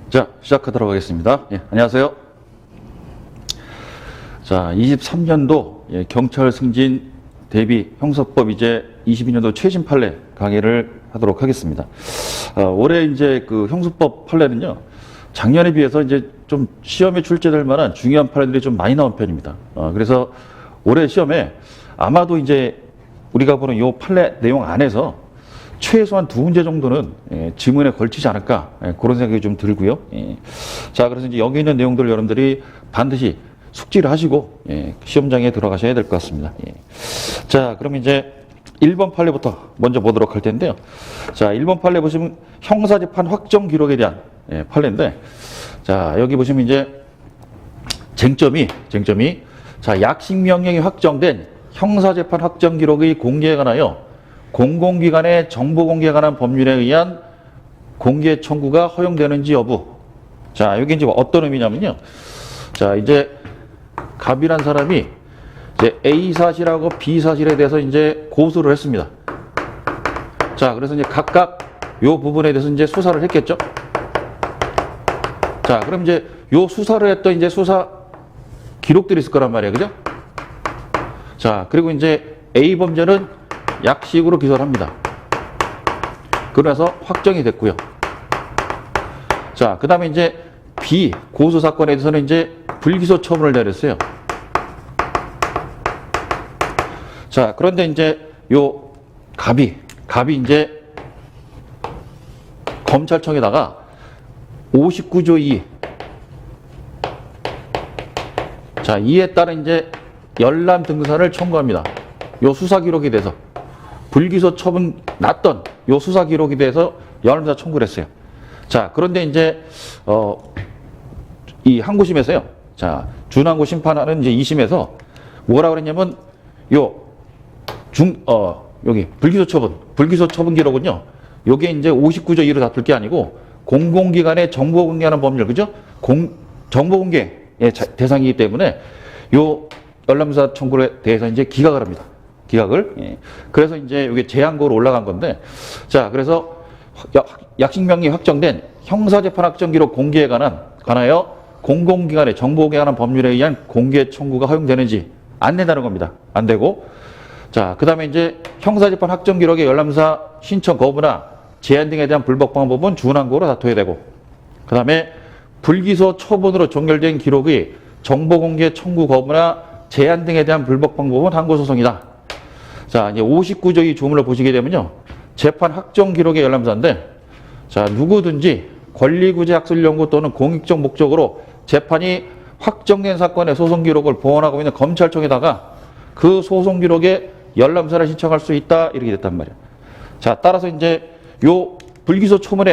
자, 시작하도록 하겠습니다. 예, 안녕하세요. 자, 23년도 경찰 승진 대비 형사법 이제 22년도 최신 판례 강의를 하도록 하겠습니다. 올해 이제 그 형사법 판례는요, 작년에 비해서 이제 좀 시험에 출제될 만한 중요한 판례들이 좀 많이 나온 편입니다. 그래서 올해 시험에 아마도 이제 우리가 보는 이 판례 내용 안에서 최소한 두 문제 정도는 지문에 걸치지 않을까 그런 생각이 좀 들고요. 자, 그래서 이제 여기 있는 내용들 여러분들이 반드시 숙지를 하시고 시험장에 들어가셔야 될 것 같습니다. 자, 그럼 이제 1번 판례부터 먼저 보도록 할 텐데요. 자, 1번 판례 보시면 형사재판 확정 기록에 대한 판례인데, 자, 여기 보시면 이제 쟁점이 자, 약식 명령이 확정된 형사재판 확정 기록의 공개에 관하여 공공기관의 정보 공개에 관한 법률에 의한 공개 청구가 허용되는지 여부. 자, 여기 이제 어떤 의미냐면요. 자, 이제 갑이란 사람이 이제 A 사실하고 B 사실에 대해서 이제 고소를 했습니다. 자, 그래서 이제 각각 요 부분에 대해서 이제 수사를 했겠죠. 자, 그럼 이제 요 수사를 했던 이제 수사 기록들이 있을 거란 말이에요. 그죠? 자, 그리고 이제 A 범죄는 약식으로 기소를 합니다. 그래서 확정이 됐고요. 자, 그 다음에 이제 B 고소 사건에 대해서는 이제 불기소 처분을 내렸어요. 자, 그런데 이제 요 갑이 이제 검찰청에다가 59조 2. 자, 이에 따른 이제 열람 등사를 청구합니다. 요 수사 기록에 대해서 불기소 처분 났던 요 수사 기록에 대해서 열람사 청구를 했어요. 자, 그런데 이제 이 항고심에서요. 자, 준항고 심판하는 이제 2심에서 뭐라 그랬냐면 여기 불기소 처분 기록은요. 요게 이제 59조 2로 다툴 게 아니고 공공기관의 정보 공개하는 법률, 그죠? 정보 공개의 대상이기 때문에 요 열람사 청구에 대해서 이제 기각을 합니다. 기각을. 그래서 이제 이게 재항고로 올라간 건데, 자, 그래서 약식 명령이 확정된 형사재판 확정 기록 공개에 관하여 공공기관의 정보 공개에 관한 법률에 의한 공개 청구가 허용되는지 안 된다는 겁니다. 안 되고, 자, 그 다음에 이제 형사재판 확정 기록의 열람사 신청 거부나 제한 등에 대한 불법 방법은 준항고로 다퉈야 되고, 그 다음에 불기소 처분으로 종결된 기록의 정보 공개 청구 거부나 제한 등에 대한 불법 방법은 항고소송이다. 자, 이제 59조 2 조문을 보시게 되면요. 재판 확정 기록의 열람사인데, 자, 누구든지 권리구제 학술 연구 또는 공익적 목적으로 재판이 확정된 사건의 소송 기록을 보관하고 있는 검찰청에다가 그 소송 기록에 열람사를 신청할 수 있다. 이렇게 됐단 말이에요. 자, 따라서 이제 요 불기소 처분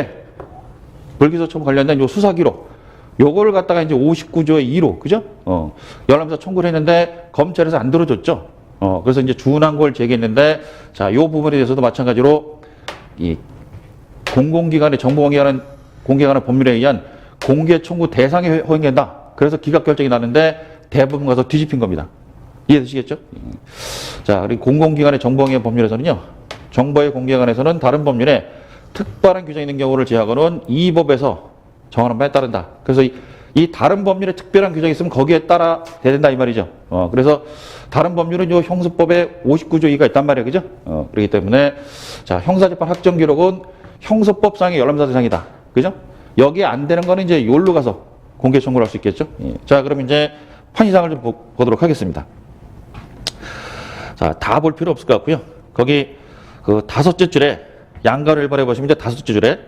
관련된 요 수사 기록, 요거를 갖다가 이제 59조의 2로, 그죠? 열람사 청구를 했는데 검찰에서 안 들어줬죠. 그래서 이제 준항고를 제기했는데, 자, 요 부분에 대해서도 마찬가지로 이 공공기관의 정보 공개하는 법률에 의한 공개 청구 대상에 허용된다. 그래서 기각 결정이 나는데 대부분 가서 뒤집힌 겁니다. 이해되시겠죠? 자, 그리고 공공기관의 정보 공개 법률에서는요, 정보의 공개에 관해서는 다른 법률에 특별한 규정이 있는 경우를 제하고는 이 법에서 정하는 바에 따른다. 그래서 이 다른 법률에 특별한 규정이 있으면 거기에 따라 돼야 된다 이 말이죠. 그래서 다른 법률은 요 형사법에 59조 2가 있단 말이에요. 그죠? 그렇기 때문에 자, 형사재판 확정 기록은 형사법상의 열람사 대상이다. 그죠? 여기에 안 되는 거는 이제 요로 가서 공개 청구를 할 수 있겠죠. 자, 그럼 이제 판시상을 좀 보도록 하겠습니다. 자, 다 볼 필요 없을 것 같고요. 거기 그 다섯째 줄에 양가를 일반해 보시면 이제 다섯째 줄에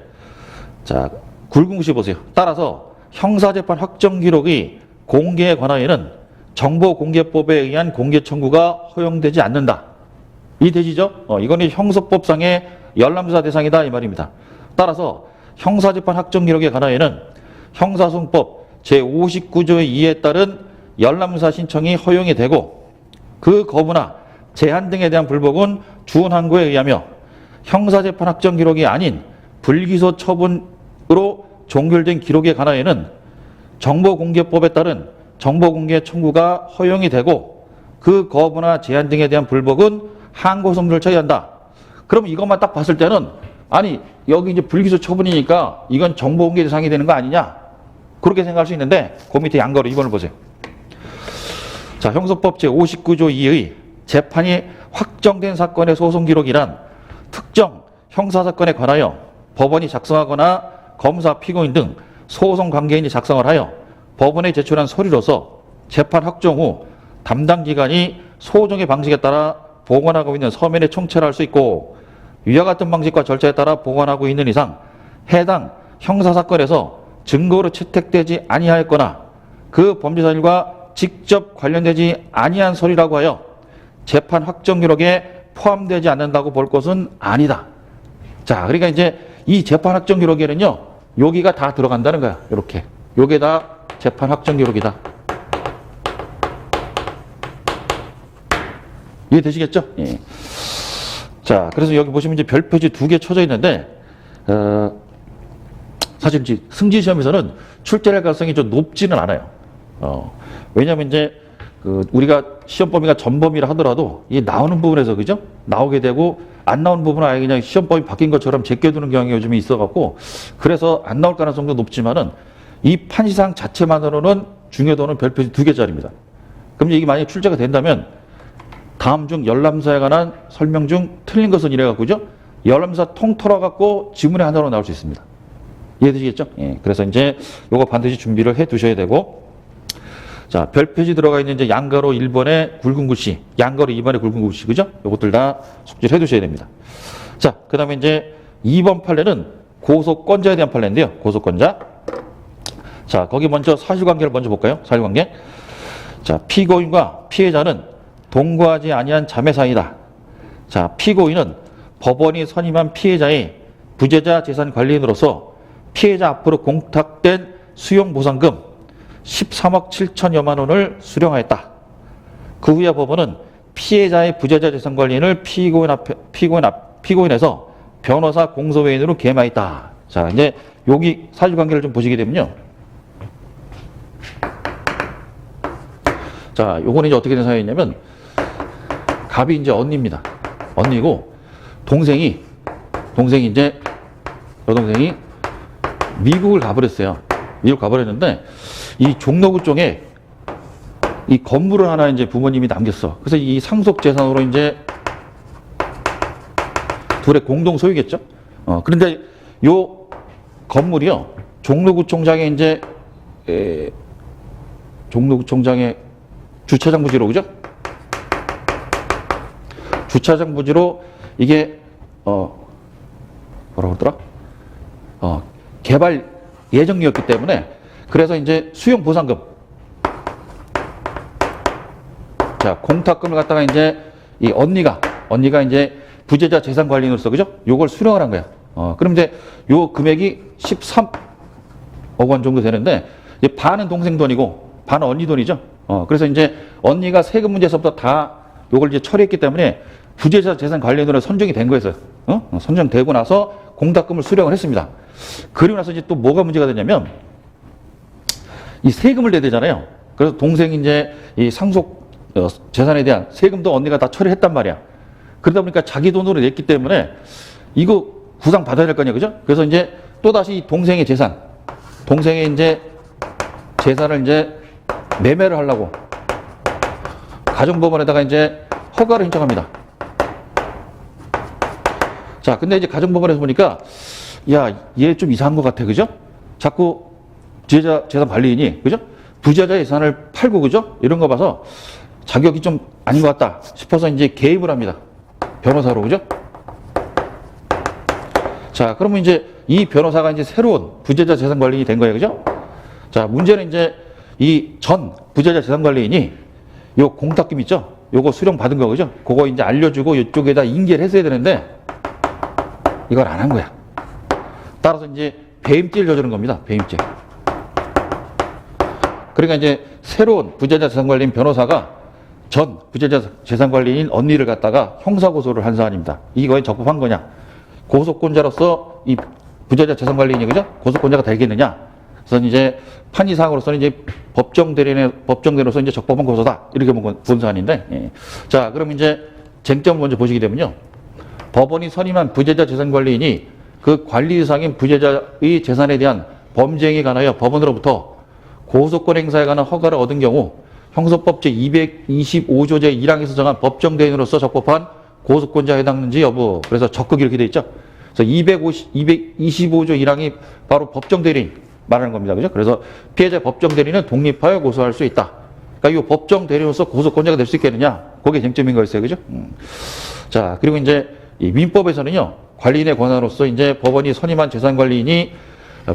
자, 굵은 글씨 보세요. 따라서 형사재판 확정 기록의 공개에 관하여는 정보공개법에 의한 공개 청구가 허용되지 않는다. 이 대지죠? 이거는 형사법상의 열람사 대상이다 이 말입니다. 따라서 형사재판 확정 기록에 관하여는 형사소송법 제59조의 2에 따른 열람사 신청이 허용이 되고, 그 거부나 제한 등에 대한 불복은 준항고에 의하며 형사재판 확정 기록이 아닌 불기소 처분으로 종결된 기록에 관하여는 정보공개법에 따른 정보공개 청구가 허용이 되고, 그 거부나 제한 등에 대한 불복은 항고소송을 처리한다. 그럼 이것만 딱 봤을 때는 아니, 여기 이제 불기소 처분이니까 이건 정보공개 대상이 되는 거 아니냐? 그렇게 생각할 수 있는데, 그 밑에 양가로 2번을 보세요. 자, 형소법 제59조 2의 재판이 확정된 사건의 소송 기록이란 특정 형사사건에 관하여 법원이 작성하거나 검사, 피고인 등 소송 관계인이 작성을 하여 법원에 제출한 서류로서 재판 확정 후 담당 기관이 소정의 방식에 따라 보관하고 있는 서면에 총체를 할 수 있고, 위와 같은 방식과 절차에 따라 보관하고 있는 이상 해당 형사사건에서 증거로 채택되지 아니하였거나 그 범죄사실과 직접 관련되지 아니한 서류라고 하여 재판 확정 기록에 포함되지 않는다고 볼 것은 아니다. 자, 그러니까 이제 이 재판 확정 기록에는요, 여기가 다 들어간다는 거야. 이렇게. 요게 다 재판 확정 기록이다. 이해되시겠죠? 예. 자, 그래서 여기 보시면 이제 별표지 2개 쳐져 있는데, 사실 이제 승진 시험에서는 출제할 가능성이 좀 높지는 않아요. 왜냐면 이제 우리가 시험 범위가 전범위라 하더라도 이 나오는 부분에서 그죠? 나오게 되고 안 나오는 부분은 아예 그냥 시험 범위 바뀐 것처럼 제껴두는 경향이 요즘에 있어갖고, 그래서 안 나올 가능성도 높지만은 이 판시상 자체만으로는 중요도는 별표지 2개짜리입니다. 그럼 이게 만약에 출제가 된다면 다음 중 열람사에 관한 설명 중 틀린 것은 이래갖고죠, 열람사 통틀어 갖고 지문의 하나로 나올 수 있습니다. 이해되시겠죠? 예. 그래서 이제 요거 반드시 준비를 해 두셔야 되고, 자, 별표지 들어가 있는 이제 양가로 1번에 굵은 글씨, 양가로 2번에 굵은 글씨, 그죠? 요것들 다 숙지를 해 두셔야 됩니다. 자, 그 다음에 이제 2번 판례는 고소권자에 대한 판례인데요. 고소권자. 자, 거기 먼저 사실관계를 먼저 볼까요? 사실관계. 자, 피고인과 피해자는 동거하지 아니한 자매 사이다. 자, 피고인은 법원이 선임한 피해자의 부재자 재산 관리인으로서 피해자 앞으로 공탁된 수용보상금 13억 7천여만 원을 수령하였다. 그 후에 법원은 피해자의 부재자 재산 관리인을 피고인에서 변호사 공소회의인으로 계마했다. 자, 이제 여기 사실관계를 좀 보시게 되면요. 자, 요거는 이제 어떻게 된 사연이냐면, 갑이 이제 언니입니다. 언니고, 동생이 이제, 여동생이 미국을 가버렸어요. 미국 가버렸는데, 이 종로구 쪽에 이 건물을 하나 이제 부모님이 남겼어. 그래서 이 상속 재산으로 이제 둘의 공동 소유겠죠. 그런데 요 건물이요, 종로구청장의 이제 종로구청장의 주차장 부지로, 그죠? 주차장 부지로 이게 뭐라고 그러더라? 개발 예정이었기 때문에, 그래서 이제 수용 보상금, 자, 공탁금을 갖다가 이제 이 언니가 이제 부재자 재산 관리인으로서, 그죠? 요걸 수령을 한 거야. 그럼 이제 요 금액이 13억 원 정도 되는데, 이제 반은 동생 돈이고 반은 언니 돈이죠. 그래서 이제 언니가 세금 문제에서부터 다 요걸 이제 처리했기 때문에 부재자 재산 관리인으로 선정이 된 거였어요. 선정되고 나서 공탁금을 수령을 했습니다. 그리고 나서 이제 또 뭐가 문제가 되냐면, 이 세금을 내야 되잖아요. 그래서 동생이 이제 이 상속 재산에 대한 세금도 언니가 다 처리했단 말이야. 그러다 보니까 자기 돈으로 냈기 때문에 이거 구상 받아야 될 거 아니야, 그죠? 그래서 이제 또 다시 동생의 이제 재산을 이제 매매를 하려고 가정법원에다가 이제 허가를 신청합니다. 자, 근데 이제 가정법원에서 보니까, 야, 얘 좀 이상한 것 같아, 그죠? 자꾸 부재자 재산 관리인이, 그죠? 부재자 재산을 팔고, 그죠? 이런 거 봐서 자격이 좀 아닌 것 같다 싶어서 이제 개입을 합니다. 변호사로, 그죠? 자, 그러면 이제 이 변호사가 이제 새로운 부재자 재산 관리인이 된 거예요, 그죠? 자, 문제는 이제 이 전 부재자 재산 관리인이 요 공탁금 있죠? 요거 수령 받은 거, 그죠? 그거 이제 알려주고 이쪽에다 인계를 했어야 되는데, 이걸 안 한 거야. 따라서 이제 배임죄를 저지른 겁니다. 배임죄. 그러니까 이제 새로운 부재자 재산관리인 변호사가 전 부재자 재산관리인 언니를 갖다가 형사고소를 한 사안입니다. 이거에 적법한 거냐? 고소권자로서 이 부재자 재산관리인이, 그죠? 고소권자가 되겠느냐? 그래서 이제 판이사항으로서는 이제 법정대로서 이제 적법한 고소다, 이렇게 본 사안인데, 예. 자, 그럼 이제 쟁점을 먼저 보시게 되면요. 법원이 선임한 부재자 재산관리인이 그 관리 대상인 부재자의 재산에 대한 범죄 행위에 관하여 법원으로부터 고소권 행사에 관한 허가를 얻은 경우 형사법 제225조 제1항에서 정한 법정 대행으로서 적법한 고소권자에 해당하는지 여부. 그래서 적극 이렇게 돼 있죠. 그래서 225조 1항이 바로 법정 대리인 말하는 겁니다. 그죠? 그래서 피해자 법정 대리인은 독립하여 고소할 수 있다. 그러니까 이 법정 대리인으로서 고소권자가 될 수 있겠느냐? 그게 쟁점인 거였어요. 그죠? 자, 그리고 이제 이 민법에서는요, 관리인의 권한으로서 이제 법원이 선임한 재산관리인이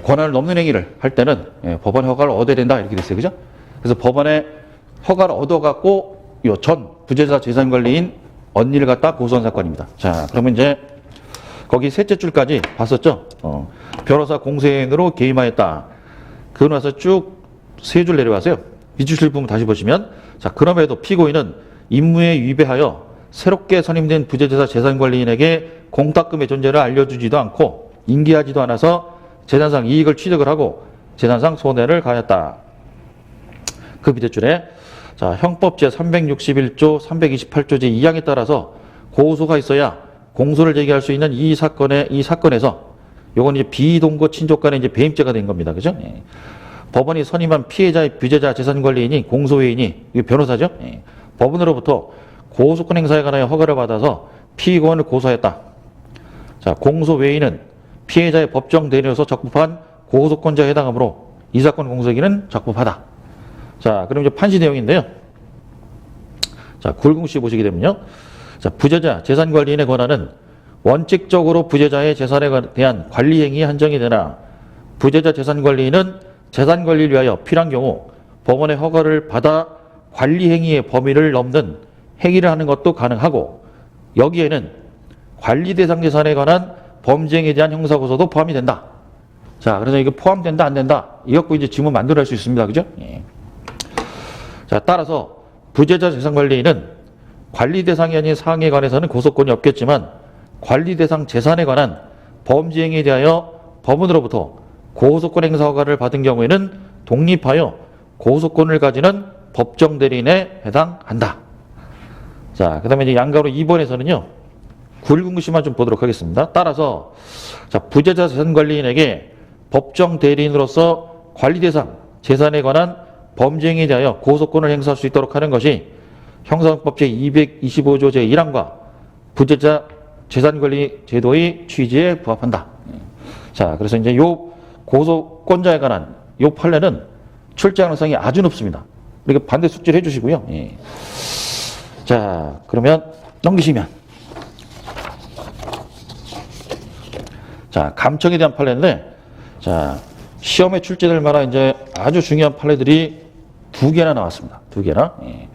권한을 넘는 행위를 할 때는 법원 허가를 얻어야 된다. 이렇게 됐어요. 그죠? 그래서 법원에 허가를 얻어갖고 요 전 부재자 재산관리인 언니를 갖다 고소한 사건입니다. 자, 그러면 이제 거기 셋째 줄까지 봤었죠? 변호사 공세인으로 개임하였다. 그러고 나서 쭉 세 줄 내려가세요. 밑줄 부분 다시 보시면, 자, 그럼에도 피고인은 임무에 위배하여 새롭게 선임된 부재자 재산관리인에게 공탁금의 존재를 알려주지도 않고 인계하지도 않아서 재산상 이익을 취득을 하고 재산상 손해를 가하였다. 그 밑에 줄에, 자, 형법 제361조, 328조 제2항에 따라서 고소가 있어야 공소를 제기할 수 있는 이 사건에서 요건 이제 비동거 친족 간의 이제 배임죄가 된 겁니다. 그죠? 예. 법원이 선임한 피해자의 부재자 재산관리인이 공소회인이 변호사죠. 예. 법원으로부터 고소권 행사에 관하여 허가를 받아서 피고인을 고소했다. 자, 공소회인은 피해자의 법정 대리인으로서 적법한 고소권자에 해당하므로 이 사건 공소기는 적법하다. 자, 그럼 이제 판시 내용인데요. 자, 굴궁시 보시게 되면요. 자, 부재자 재산관리인의 권한은 원칙적으로 부재자의 재산에 대한 관리 행위에 한정이 되나 부재자 재산관리인은 재산관리를 위하여 필요한 경우 법원의 허가를 받아 관리 행위의 범위를 넘는 행위를 하는 것도 가능하고 여기에는 관리 대상 재산에 관한 범죄 행위에 대한 형사고소도 포함이 된다. 자, 그래서 이게 포함된다 안 된다 이거 갖고 이제 지문 만들어낼 수 있습니다. 그죠? 예. 자, 따라서 부재자 재산관리인은 관리 대상이 아닌 사항에 관해서는 고소권이 없겠지만 관리 대상 재산에 관한 범죄 행위에 대하여 법원으로부터 고소권 행사 허가를 받은 경우에는 독립하여 고소권을 가지는 법정 대리인에 해당한다. 자, 그 다음에 이제 양가로 2번에서는요, 굴궁시만 좀 보도록 하겠습니다. 따라서, 자, 부재자 재산관리인에게 법정 대리인으로서 관리 대상 재산에 관한 범죄 행위에 대하여 고소권을 행사할 수 있도록 하는 것이 형사법 제225조 제1항과 부재자 재산관리 제도의 취지에 부합한다. 자, 그래서 이제 요 고소권자에 관한 요 판례는 출제 가능성이 아주 높습니다. 이렇게 반대 숙지를 해주시고요. 예. 자, 그러면 넘기시면, 자, 감청에 대한 판례인데, 자, 시험에 출제될 만한 이제 아주 중요한 판례들이 2개나 나왔습니다. 2개나. 예.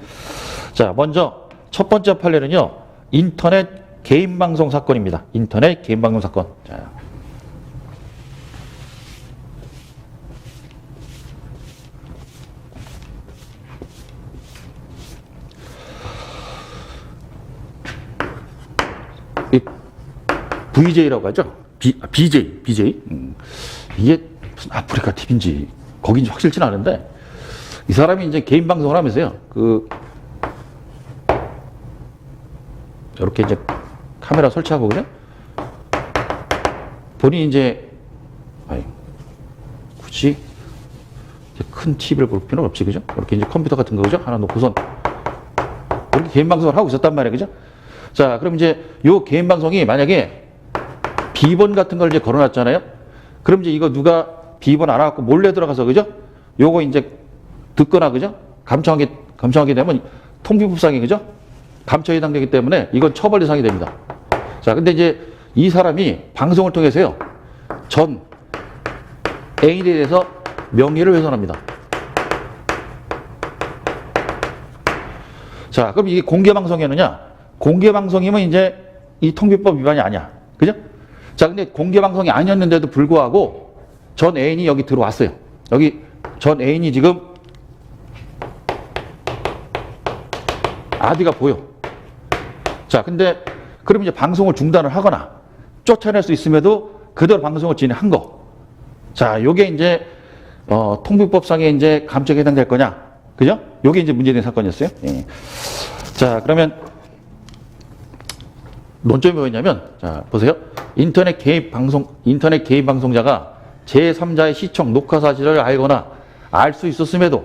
자, 먼저 첫 번째 판례는요, 인터넷 개인방송 사건입니다. 인터넷 개인방송 사건. 자. VJ라고 하죠. BJ. 이게 무슨 아프리카 TV인지 거긴지 확실치는 않은데 이 사람이 이제 개인 방송을 하면서요. 이렇게 이제 카메라 설치하고 그죠? 본인이 이제 굳이 이제 큰 TV를 볼 필요는 없지 그죠? 이렇게 이제 컴퓨터 같은 거 그죠? 하나 놓고선 이렇게 개인 방송을 하고 있었단 말이에요. 그죠? 자, 그럼 이제 요 개인 방송이 만약에 비번 같은 걸 이제 걸어놨잖아요. 그럼 이제 이거 누가 비번 알아갖고 몰래 들어가서 그죠? 요거 이제 듣거나 그죠? 감청하게 되면 통비법상에 그죠? 감청에 해당되기 때문에 이건 처벌 대상이 됩니다. 자, 근데 이제 이 사람이 방송을 통해서요, 전 애인에 대해서 명예를 훼손합니다. 자, 그럼 이게 공개 방송이었느냐? 공개 방송이면 이제 이 통비법 위반이 아니야. 그죠? 자, 근데 공개 방송이 아니었는데도 불구하고 전 애인이 여기 들어왔어요. 여기 전 애인이 지금 아디가 보여. 자, 근데 그럼 이제 방송을 중단을 하거나 쫓아낼 수 있음에도 그대로 방송을 진행한 거. 자, 요게 이제 통비법상에 이제 감청에 해당될 거냐? 그죠? 요게 이제 문제된 사건이었어요. 예. 자, 그러면 논점이 뭐였냐면, 자, 보세요. 인터넷 개인 방송자가 제3자의 시청, 녹화 사실을 알거나 알 수 있었음에도,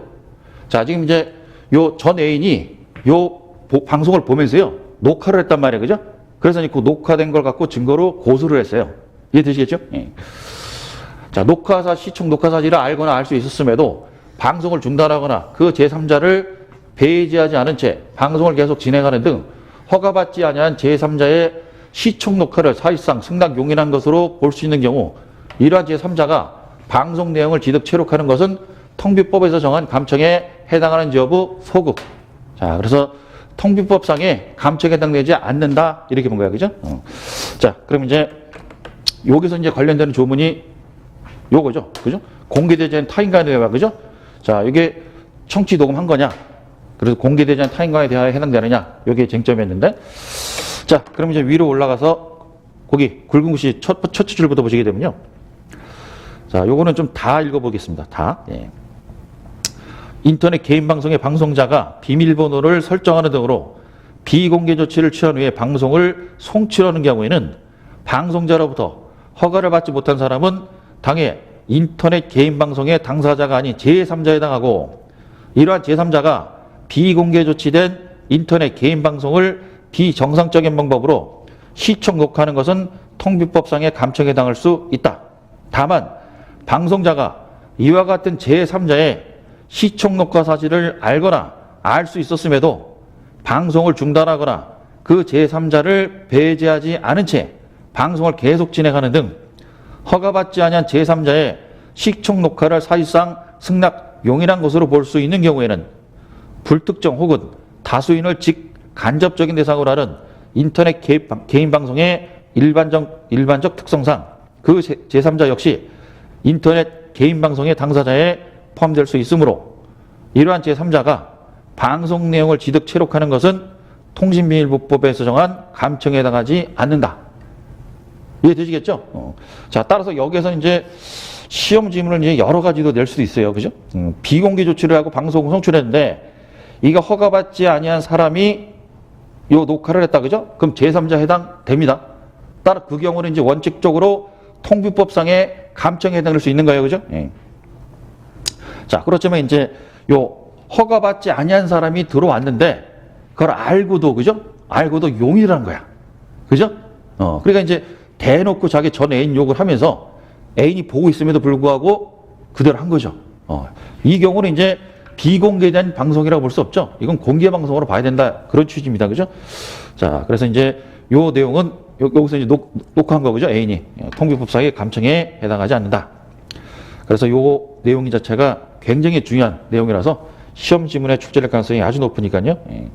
자, 지금 이제 요 전 애인이 요 방송을 보면서요, 녹화를 했단 말이에요. 그죠? 그래서 그 녹화된 걸 갖고 증거로 고소를 했어요. 이해되시겠죠? 예. 자, 시청 녹화 사실을 알거나 알 수 있었음에도 방송을 중단하거나 그 제3자를 배제하지 않은 채 방송을 계속 진행하는 등 허가받지 아니한 제3자의 시청 녹화를 사실상 승낙 용인한 것으로 볼 수 있는 경우 이러한 제3자가 방송 내용을 지득 체록하는 것은 통비법에서 정한 감청에 해당하는지 여부 소급. 자, 그래서 통비법상에 감청에 해당되지 않는다 이렇게 본 거야, 그죠? 자, 그럼 이제 여기서 이제 관련되는 조문이 요거죠, 그죠? 공개되지 않은 타인간에 대하여, 그죠? 자, 이게 청취 녹음한 거냐? 그래서 공개되지 않은 타인간에 대하여 해당되느냐? 여기에 쟁점이었는데, 자, 그럼 이제 위로 올라가서 거기 굵은 글씨 첫 줄부터 보시게 되면요, 자, 요거는 좀 다 읽어보겠습니다. 다. 예. 인터넷 개인 방송의 방송자가 비밀번호를 설정하는 등으로 비공개 조치를 취한 후에 방송을 송출하는 경우에는 방송자로부터 허가를 받지 못한 사람은 당해 인터넷 개인 방송의 당사자가 아닌 제3자에 해당하고, 이러한 제3자가 비공개 조치된 인터넷 개인 방송을 비정상적인 방법으로 시청 녹화하는 것은 통비법상의 감청에 해당할 수 있다. 다만 방송자가 이와 같은 제3자의 시청 녹화 사실을 알거나 알 수 있었음에도 방송을 중단하거나 그 제3자를 배제하지 않은 채 방송을 계속 진행하는 등 허가받지 아니한 제3자의 시청 녹화를 사실상 승낙 용인한 것으로 볼 수 있는 경우에는 불특정 혹은 다수인을 직간접적인 대상으로 하는 인터넷 개인 방송의 일반적 특성상 그 제3자 역시 인터넷 개인 방송의 당사자에 포함될 수 있으므로 이러한 제3자가 방송 내용을 지득 체록하는 것은 통신비밀보호법에서 정한 감청에 해당하지 않는다. 이해되시겠죠? 자, 따라서 여기에서 이제 시험 지문을 이제 여러 가지도 낼 수도 있어요. 그죠? 비공개 조치를 하고 방송을 송출했는데 이거 허가받지 아니한 사람이 요 녹화를 했다. 그죠? 그럼 제3자 해당됩니다. 따라 그 경우는 이제 원칙적으로 통비법상의 감청에 해당할 수 있는 거예요. 그죠? 예. 자, 그렇지만 이제 요 허가받지 아니한 사람이 들어왔는데 그걸 알고도, 그죠? 알고도 용의를 한 거야. 그죠? 그러니까 이제 대놓고 자기 전 애인 욕을 하면서 애인이 보고 있음에도 불구하고 그대로 한 거죠. 이 경우는 이제 비공개된 방송이라고 볼 수 없죠. 이건 공개 방송으로 봐야 된다. 그런 취지입니다. 그죠? 자, 그래서 이제 요 내용은 여기서 이제 녹화한 거죠. 애인이. 통비법상의 감청에 해당하지 않는다. 그래서 요 내용 자체가 굉장히 중요한 내용이라서 시험 지문에 출제될 가능성이 아주 높으니까요. 예.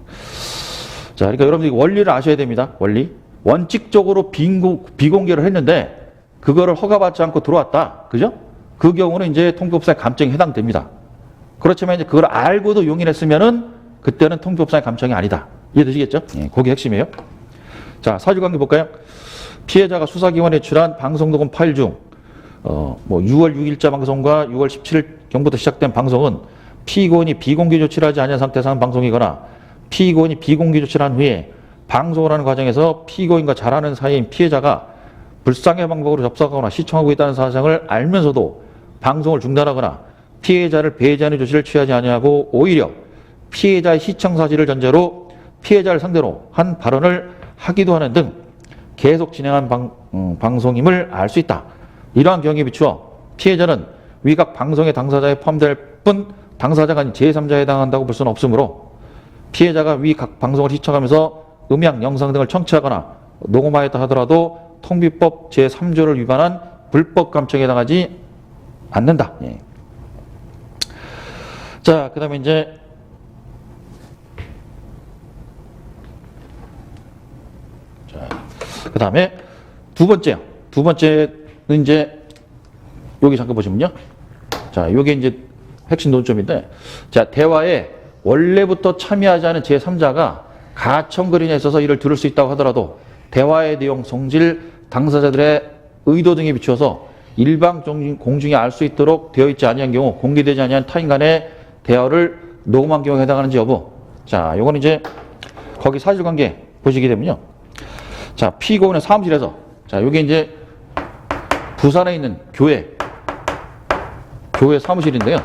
자, 그러니까 여러분들이 원리를 아셔야 됩니다. 원리. 원칙적으로 비공개를 했는데 그거를 허가받지 않고 들어왔다. 그죠? 그 경우는 이제 통비법상의 감청에 해당됩니다. 그렇지만 이제 그걸 알고도 용인했으면은 그때는 통비법상의 감청이 아니다. 이해되시겠죠? 예, 그게 핵심이에요. 자, 사실관계 볼까요? 피해자가 수사기관에 제출한 방송녹음 파일 중 6월 6일자 방송과 6월 17일경부터 시작된 방송은 피고인이 비공개 조치를 하지 않은 상태에서 한 방송이거나 피고인이 비공개 조치를 한 후에 방송을 하는 과정에서 피고인과 잘 아는 사이인 피해자가 불상의 방법으로 접속하거나 시청하고 있다는 사실을 알면서도 방송을 중단하거나 피해자를 배제하는 조치를 취하지 아니하고 오히려 피해자의 시청 사실을 전제로 피해자를 상대로 한 발언을 하기도 하는 등 계속 진행한 방송임을 알 수 있다. 이러한 경우에 비추어 피해자는 위각 방송의 당사자에 포함될 뿐 당사자가 아닌 제3자에 해당한다고 볼 수는 없으므로 피해자가 위각 방송을 시청하면서 음향, 영상 등을 청취하거나 녹음하였다 하더라도 통비법 제3조를 위반한 불법 감청에 해당하지 않는다. 예. 자, 그 다음에 이제 그 다음에 두 번째는 이제 여기 잠깐 보시면요. 자, 요게 이제 핵심 논점인데, 자, 대화에 원래부터 참여하지 않은 제3자가 가청거리에 있어서 이를 들을 수 있다고 하더라도 대화의 내용, 성질, 당사자들의 의도 등에 비추어서 일반 공중이 알 수 있도록 되어 있지 아니한 경우 공개되지 아니한 타인 간의 대화를 녹음한 경우에 해당하는지 여부. 자, 요거는 이제 거기 사실관계 보시게 되면요. 자, 피고인의 사무실에서, 자, 여기 이제 부산에 있는 교회 사무실인데요.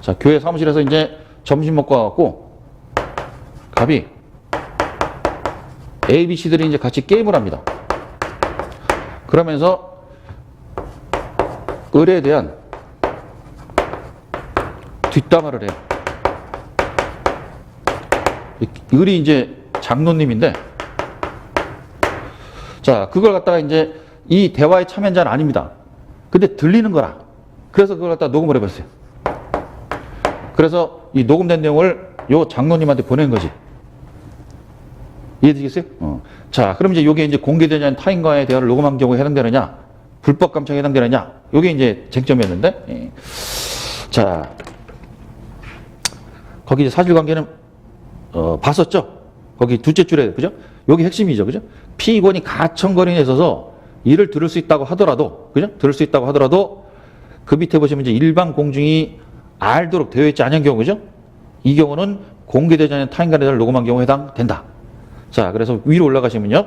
자, 교회 사무실에서 이제 점심 먹고 와갖고, 갑이 ABC들이 이제 같이 게임을 합니다. 그러면서 을에 대한 뒷담화를 해요. 을이 이제 장로님인데, 자, 그걸 갖다가 이제 이 대화에 참여한 자는 아닙니다. 근데 들리는 거라. 그래서 그걸 갖다가 녹음을 해봤어요. 그래서 이 녹음된 내용을 요 장로님한테 보낸 거지. 이해되겠어요? 자, 그럼 이제 요게 이제 공개되지 않은 타인과의 대화를 녹음한 경우에 해당되느냐, 불법 감청에 해당되느냐, 요게 이제 쟁점이었는데, 예. 자, 거기 이제 사실관계는 봤었죠? 거기 둘째 줄에, 그죠? 여기 핵심이죠, 그죠? 피고인이 가청거리에 있어서 이를 들을 수 있다고 하더라도, 그죠? 들을 수 있다고 하더라도 그 밑에 보시면 이제 일반 공중이 알도록 되어 있지 않은 경우, 그죠? 이 경우는 공개되지 않은 타인간의 대화를 녹음한 경우에 해당된다. 자, 그래서 위로 올라가시면요.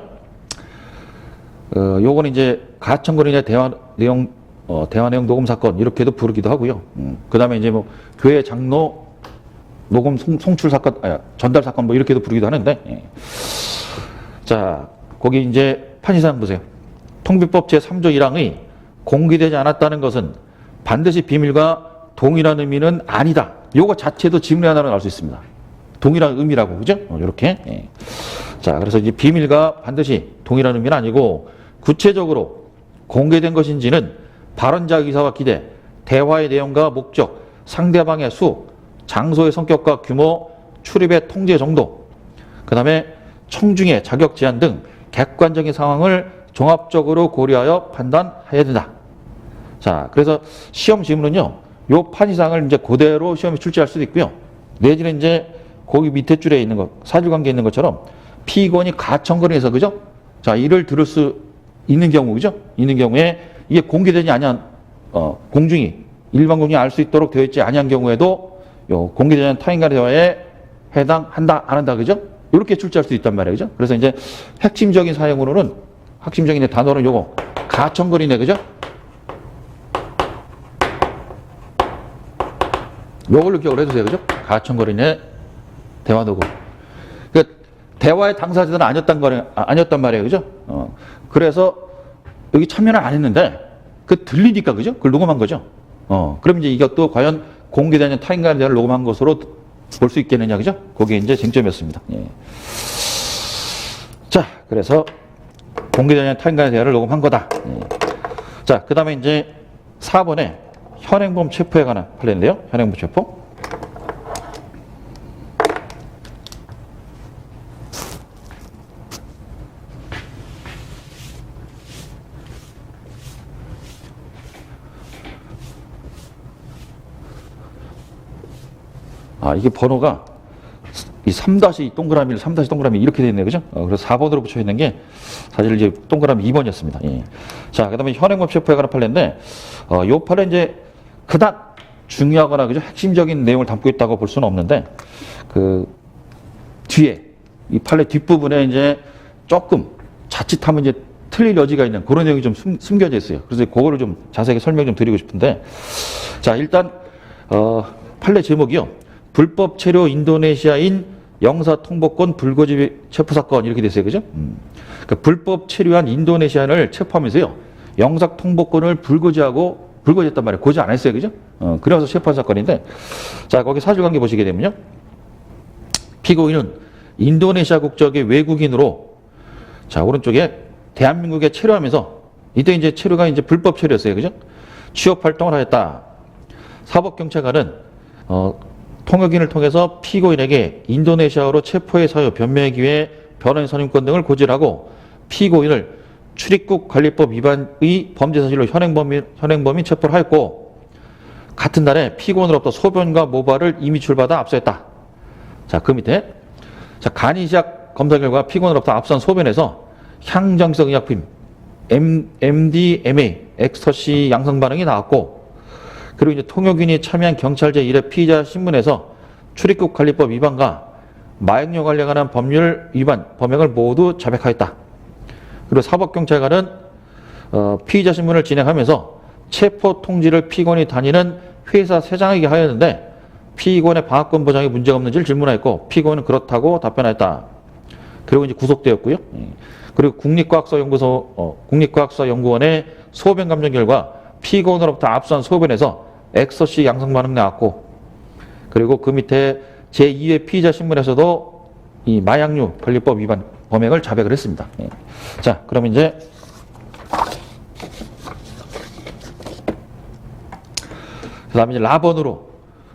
요거는 이제 가청거리의 대화 내용 녹음 사건, 이렇게도 부르기도 하고요. 그 다음에 이제 뭐 교회 장로 녹음 송출 사건, 전달 사건 뭐 이렇게도 부르기도 하는데, 예. 자, 거기 이제 판시사항 보세요. 통비법 제3조 1항의 공개되지 않았다는 것은 반드시 비밀과 동일한 의미는 아니다. 요거 자체도 지문의 하나로 나올 수 있습니다. 동일한 의미라고, 그죠? 이렇게. 예. 자, 그래서 이제 비밀과 반드시 동일한 의미는 아니고 구체적으로 공개된 것인지는 발언자 의사와 기대, 대화의 내용과 목적, 상대방의 수, 장소의 성격과 규모, 출입의 통제 정도, 그 다음에 청중의 자격 제한 등 객관적인 상황을 종합적으로 고려하여 판단해야 된다. 자, 그래서 시험 지문은요, 요 판이상을 이제 그대로 시험에 출제할 수도 있고요. 내지는 이제 거기 밑에 줄에 있는 거, 사실관계에 있는 것처럼 피고인이 가청거리에서, 그죠? 자, 이를 들을 수 있는 경우, 그죠? 있는 경우에 이게 공개되지 아니한, 공중이, 일반 공중이 알 수 있도록 되어 있지 아니한 경우에도 요 공개되지 않은 타인 간의 대화에 해당한다, 안 한다, 그죠? 이렇게 출제할 수 있단 말이에요, 그죠? 그래서 이제 핵심적인 사용으로는, 핵심적인 단어는 요거, 가청거리네, 그죠? 요걸로 기억을 해주세요, 그죠? 가청거리네, 대화 녹음. 그러니까 대화의 당사자들은 아니었단 말이에요, 그죠? 그래서 여기 참여는 안 했는데, 그 들리니까, 그죠? 그걸 녹음한 거죠. 그럼 이제 이것도 과연 공개되는 타인 간의 대화를 녹음한 것으로 볼 수 있겠느냐, 그죠? 그게 이제 쟁점이었습니다. 예. 자, 그래서 공개되는 타인 간의 대화를 녹음한 거다. 예. 자, 그 다음에 이제 4번에 현행범 체포에 관한 판례인데요. 현행범 체포. 이게 번호가 이 3- 동그라미 3- 동그라미 이렇게 되어 있네요. 그죠? 그래서 4번으로 붙여 있는 게 사실 이제 동그라미 2번이었습니다. 예. 자, 그 다음에 현행범 체포에 관한 판례인데, 요 판례 이제 그닥 중요하거나, 그죠? 핵심적인 내용을 담고 있다고 볼 수는 없는데, 그 뒤에, 이 판례 뒷부분에 이제 조금 자칫하면 이제 틀릴 여지가 있는 그런 내용이 좀 숨겨져 있어요. 그래서 그거를 좀 자세하게 설명 좀 드리고 싶은데, 자, 일단, 판례 제목이요. 불법 체류 인도네시아인 영사통보권 불고지 체포사건 이렇게 됐어요. 그죠? 그러니까 불법 체류한 인도네시아인을 체포하면서요. 영사통보권을 불고지했단 말이에요. 고지 안 했어요. 그죠? 그래서 체포한 사건인데, 자, 거기 사실관계 보시게 되면요. 피고인은 인도네시아 국적의 외국인으로, 자, 오른쪽에 대한민국에 체류하면서, 이때 이제 체류가 이제 불법 체류였어요. 그죠? 취업 활동을 하였다. 사법경찰관은, 통역인을 통해서 피고인에게 인도네시아로 체포의 사유, 변명의 기회, 변호인 선임권 등을 고지하고 피고인을 출입국 관리법 위반의 범죄 사실로 현행범인 체포를 하였고, 같은 날에 피고인으로부터 소변과 모발을 이미 출받아 압수했다. 자, 그 밑에, 자, 간이시약 검사 결과 피고인으로부터 압수한 소변에서 향정성 의약품 MDMA, 엑스터시 양성 반응이 나왔고, 그리고 이제 통역인이 참여한 경찰 제1회 피의자 신문에서 출입국 관리법 위반과 마약류 관련한 법률 위반 범행을 모두 자백하였다. 그리고 사법경찰관은 피의자 신문을 진행하면서 체포 통지를 피고인이 다니는 회사 사장에게 하였는데 피고인의 방어권 보장에 문제가 없는지를 질문하였고 피고인은 그렇다고 답변하였다. 그리고 이제 구속되었고요. 그리고 국립과학수사연구원의 소변 감정 결과 피고인으로부터 압수한 소변에서 엑서시 양성 반응이 나왔고, 그리고 그 밑에 제2회 피의자 신문에서도 이 마약류 관리법 위반 범행을 자백을 했습니다. 자, 그럼 이제 그다음에 이제 라번으로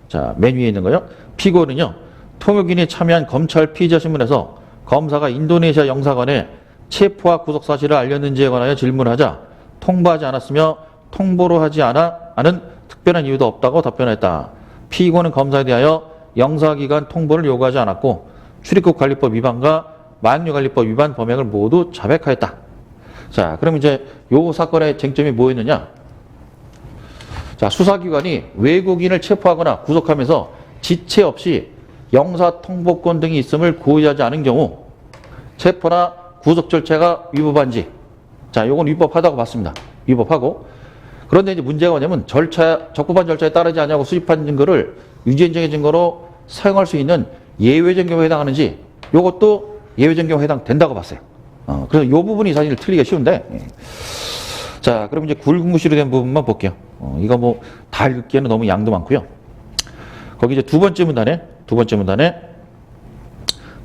자, 맨 위에 있는 거요. 피고는요, 통역인이 참여한 검찰 피의자 신문에서 검사가 인도네시아 영사관에 체포와 구속 사실을 알렸는지에 관하여 질문하자 통보하지 않았으며 통보로 하지 않은 특별한 이유도 없다고 답변했다. 피고는 검사에 대하여 영사기관 통보를 요구하지 않았고 출입국 관리법 위반과 마약류 관리법 위반 범행을 모두 자백하였다. 자, 그럼 이제 요 사건의 쟁점이 뭐였느냐? 자, 수사기관이 외국인을 체포하거나 구속하면서 지체 없이 영사 통보권 등이 있음을 고의하지 않은 경우 체포나 구속 절차가 위법한지, 자, 요건 위법하다고 봤습니다. 위법하고. 그런데 이제 문제가 뭐냐면 적법한 절차에 따르지 않냐고 수집한 증거를 유죄인정의 증거로 사용할 수 있는 예외적 경우에 해당하는지, 요것도 예외적 경우에 해당된다고 봤어요. 그래서 요 부분이 사실 틀리기가 쉬운데, 자, 그럼 이제 굴궁구시로 된 부분만 볼게요. 이거 뭐 다 읽기에는 너무 양도 많고요. 거기 이제 두 번째 문단에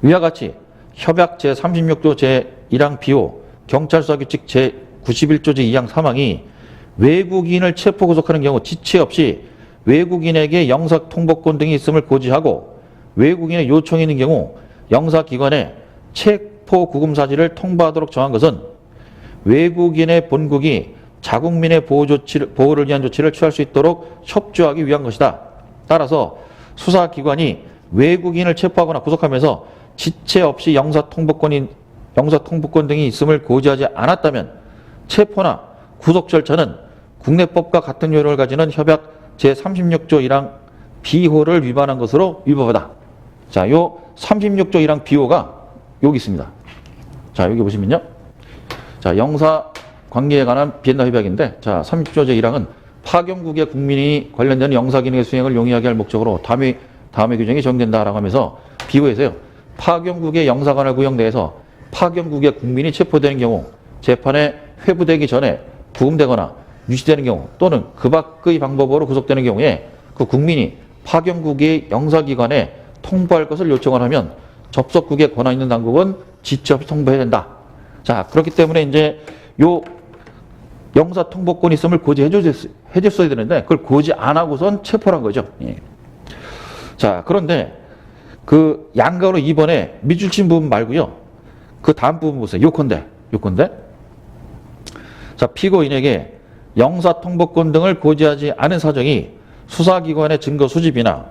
위와 같이 협약 제36조 제1항 비호 경찰서 규칙 제91조 제2항 3항이 외국인을 체포 구속하는 경우 지체 없이 외국인에게 영사 통보권 등이 있음을 고지하고 외국인의 요청이 있는 경우 영사기관에 체포 구금 사실을 통보하도록 정한 것은 외국인의 본국이 자국민의 보호를 위한 조치를 취할 수 있도록 협조하기 위한 것이다. 따라서 수사기관이 외국인을 체포하거나 구속하면서 지체 없이 영사 통보권 등이 있음을 고지하지 않았다면 체포나 구속 절차는 국내법과 같은 효력을 가지는 협약 제36조 1항 비호를 위반한 것으로 위법하다. 자, 요 36조 1항 비호가 여기 있습니다. 자, 여기 보시면요. 자, 영사 관계에 관한 비엔나 협약인데, 자, 30조 제1항은 파견국의 국민이 관련된 영사 기능의 수행을 용이하게 할 목적으로 다음의 규정이 적용된다라고 하면서 비호에서요, 파견국의 영사관할 구역 내에서 파견국의 국민이 체포되는 경우 재판에 회부되기 전에 구금되거나 유치되는 경우 또는 그 밖의 방법으로 구속되는 경우에 그 국민이 파견국의 영사기관에 통보할 것을 요청을 하면 접속국에 권한 있는 당국은 지체 없이 통보해야 된다. 자, 그렇기 때문에 이제 요 영사 통보권 있음을 고지해줬어야 되는데 그걸 고지 안 하고선 체포한 거죠. 예. 자, 그런데 그 양가로 2번에 밑줄 친 부분 말고요. 그 다음 부분 보세요. 요건데. 자, 피고인에게 영사 통보권 등을 고지하지 않은 사정이 수사기관의 증거 수집이나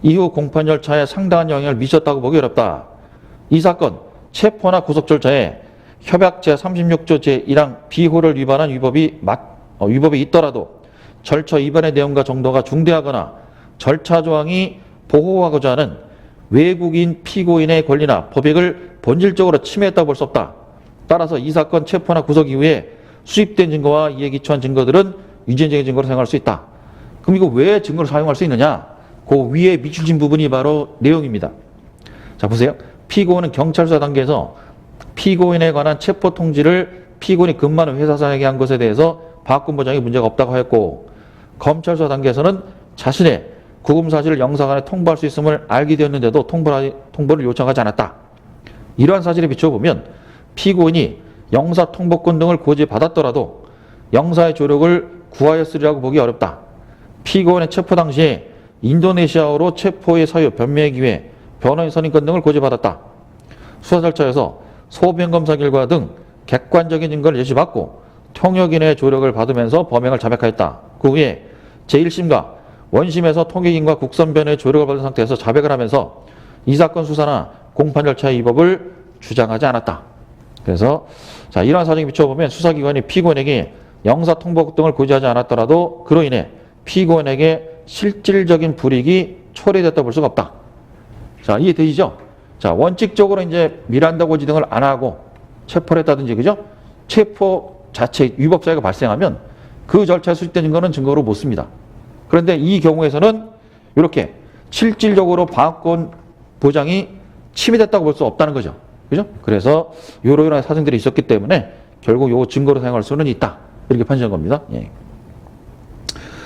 이후 공판 절차에 상당한 영향을 미쳤다고 보기 어렵다. 이 사건 체포나 구속 절차에 협약 제36조 제1항 비호를 위반한 위법이 있더라도 절차 위반의 내용과 정도가 중대하거나 절차 조항이 보호하고자 하는 외국인 피고인의 권리나 법익을 본질적으로 침해했다고 볼 수 없다. 따라서 이 사건 체포나 구속 이후에 수집된 증거와 이에 기초한 증거들은 유죄인정의 증거로 사용할 수 있다. 그럼 이거 왜 증거로 사용할 수 있느냐? 그 위에 밑줄진 부분이 바로 내용입니다. 자, 보세요. 피고인은 경찰 수사 단계에서 피고인에 관한 체포 통지를 피고인이 근무하는 회사장에게 한 것에 대해서 방어권 보장에 문제가 없다고 하였고, 검찰 수사 단계에서는 자신의 구금 사실을 영사관에 통보할 수 있음을 알게 되었는데도 통보를 요청하지 않았다. 이러한 사실에 비춰보면 피고인이 영사 통보권 등을 고지받았더라도 영사의 조력을 구하였으리라고 보기 어렵다. 피고인의 체포 당시에 인도네시아어로 체포의 사유, 변명의 기회, 변호인 선임권 등을 고지받았다. 수사 절차에서 소변 검사 결과 등 객관적인 증거를 제시받고 통역인의 조력을 받으면서 범행을 자백하였다. 그 후에 제1심과 원심에서 통역인과 국선변의 조력을 받은 상태에서 자백을 하면서 이 사건 수사나 공판 절차의 위법을 주장하지 않았다. 그래서 자, 이러한 사정에 비춰보면 수사기관이 피고인에게 영사 통보 등을 고지하지 않았더라도 그로 인해 피고인에게 실질적인 불이익이 초래됐다고 볼 수가 없다. 자, 이해되시죠? 자, 원칙적으로 이제 미란다 고지 등을 안 하고 체포를 했다든지, 그죠? 체포 자체 위법 사유가 발생하면 그 절차에 수집된 증거는 증거로 못 씁니다. 그런데 이 경우에서는 이렇게 실질적으로 방어권 보장이 침해됐다고 볼 수 없다는 거죠. 그죠? 그래서 이러이러한 사정들이 있었기 때문에 결국 요 증거로 사용할 수는 있다. 이렇게 판시한 겁니다. 예.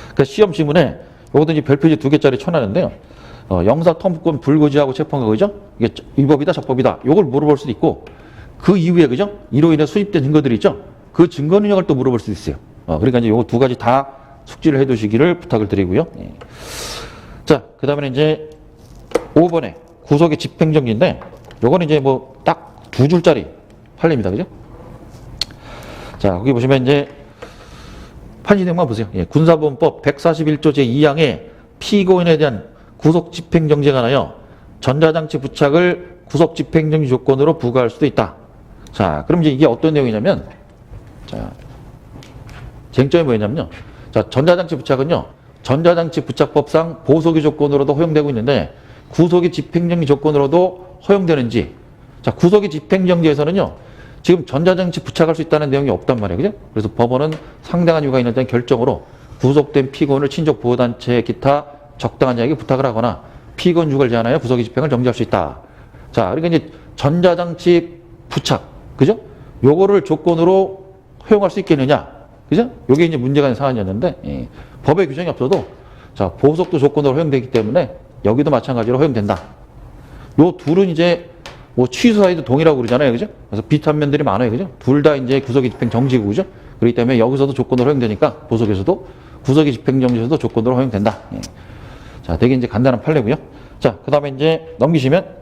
그러니까 시험 지문에 요것도 이제 별표지 2개짜리 쳐놨는데요. 영사 통보권 불고지하고 체포한 거, 그죠? 이게 위법이다, 적법이다. 요걸 물어볼 수도 있고, 그 이후에, 그죠? 이로 인해 수집된 증거들이 있죠? 그 증거 능력을 또 물어볼 수도 있어요. 그러니까 이제 요거 2가지 다 숙지를 해 두시기를 부탁을 드리고요. 예. 자, 그 다음에 이제 5번에 구속의 집행정지인데, 요거는 이제 뭐 딱 2줄짜리 판례입니다. 그죠? 자, 거기 보시면 이제 판시 내용만 보세요. 예, 군사보험법 141조 제2항에 피고인에 대한 구속 집행정지가 나여 전자장치 부착을 구속 집행정지 조건으로 부과할 수도 있다. 자, 그럼 이제 이게 어떤 내용이냐면, 자, 쟁점이 뭐였냐면요. 자, 전자장치 부착은요, 전자장치 부착법상 보석의 조건으로도 허용되고 있는데, 구속의 집행정지 조건으로도 허용되는지, 자, 구속의 집행정지에서는요, 지금 전자장치 부착할 수 있다는 내용이 없단 말이에요. 그죠? 그래서 법원은 상당한 이유가 있는 데는 결정으로 구속된 피고인을 친족 보호단체 기타 적당한 자에게 부탁을 하거나 피고인 유가를 제한하여 구속의 집행을 정지할 수 있다. 자, 그러니까 이제 전자장치 부착, 그죠? 요거를 조건으로 허용할 수 있겠느냐, 그죠? 요게 이제 문제가 있는 사안이었는데, 예. 법에 규정이 없어도, 자, 보석도 조건으로 허용되기 때문에 여기도 마찬가지로 허용된다. 요 둘은 이제 뭐 취소 사유도 동일하고 그러잖아요, 그죠? 그래서 비슷한 면들이 많아요, 그죠? 둘 다 이제 구속의 집행 정지고, 그죠? 그렇기 때문에 여기서도 조건으로 허용되니까 보석에서도 구속의 집행 정지에서도 조건으로 허용된다. 예. 자, 되게 이제 간단한 판례고요. 자, 그 다음에 이제 넘기시면,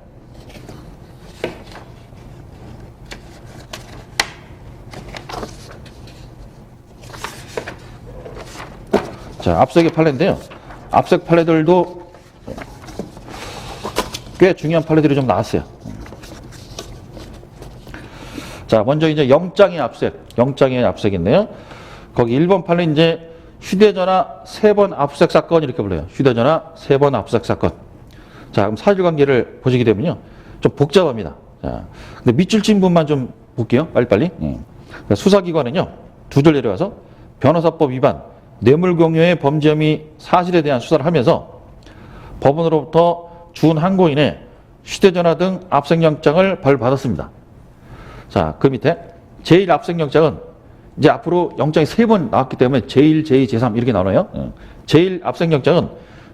자, 앞색의 판례인데요. 앞색 판례들도 꽤 중요한 판례들이 좀 나왔어요. 자, 먼저 이제 영장의 압색인데요. 거기 1번 판례 이제 휴대전화 3번 압수수색 사건 이렇게 불러요. 휴대전화 3번 압수수색 사건. 자, 그럼 사실관계를 보시게 되면요, 좀 복잡합니다. 자, 근데 밑줄 친 부분만 좀 볼게요. 빨리빨리. 그러니까 수사기관은요, 2절 내려와서 변호사법 위반, 뇌물공여의 범죄 혐의 사실에 대한 수사를 하면서 법원으로부터 준항고인의 휴대전화 등 압색영장을 발부받았습니다. 자, 그 밑에 제1압색영장은 이제 앞으로 영장이 3번 나왔기 때문에 제1, 제2, 제3 이렇게 나눠요. 제1압색영장은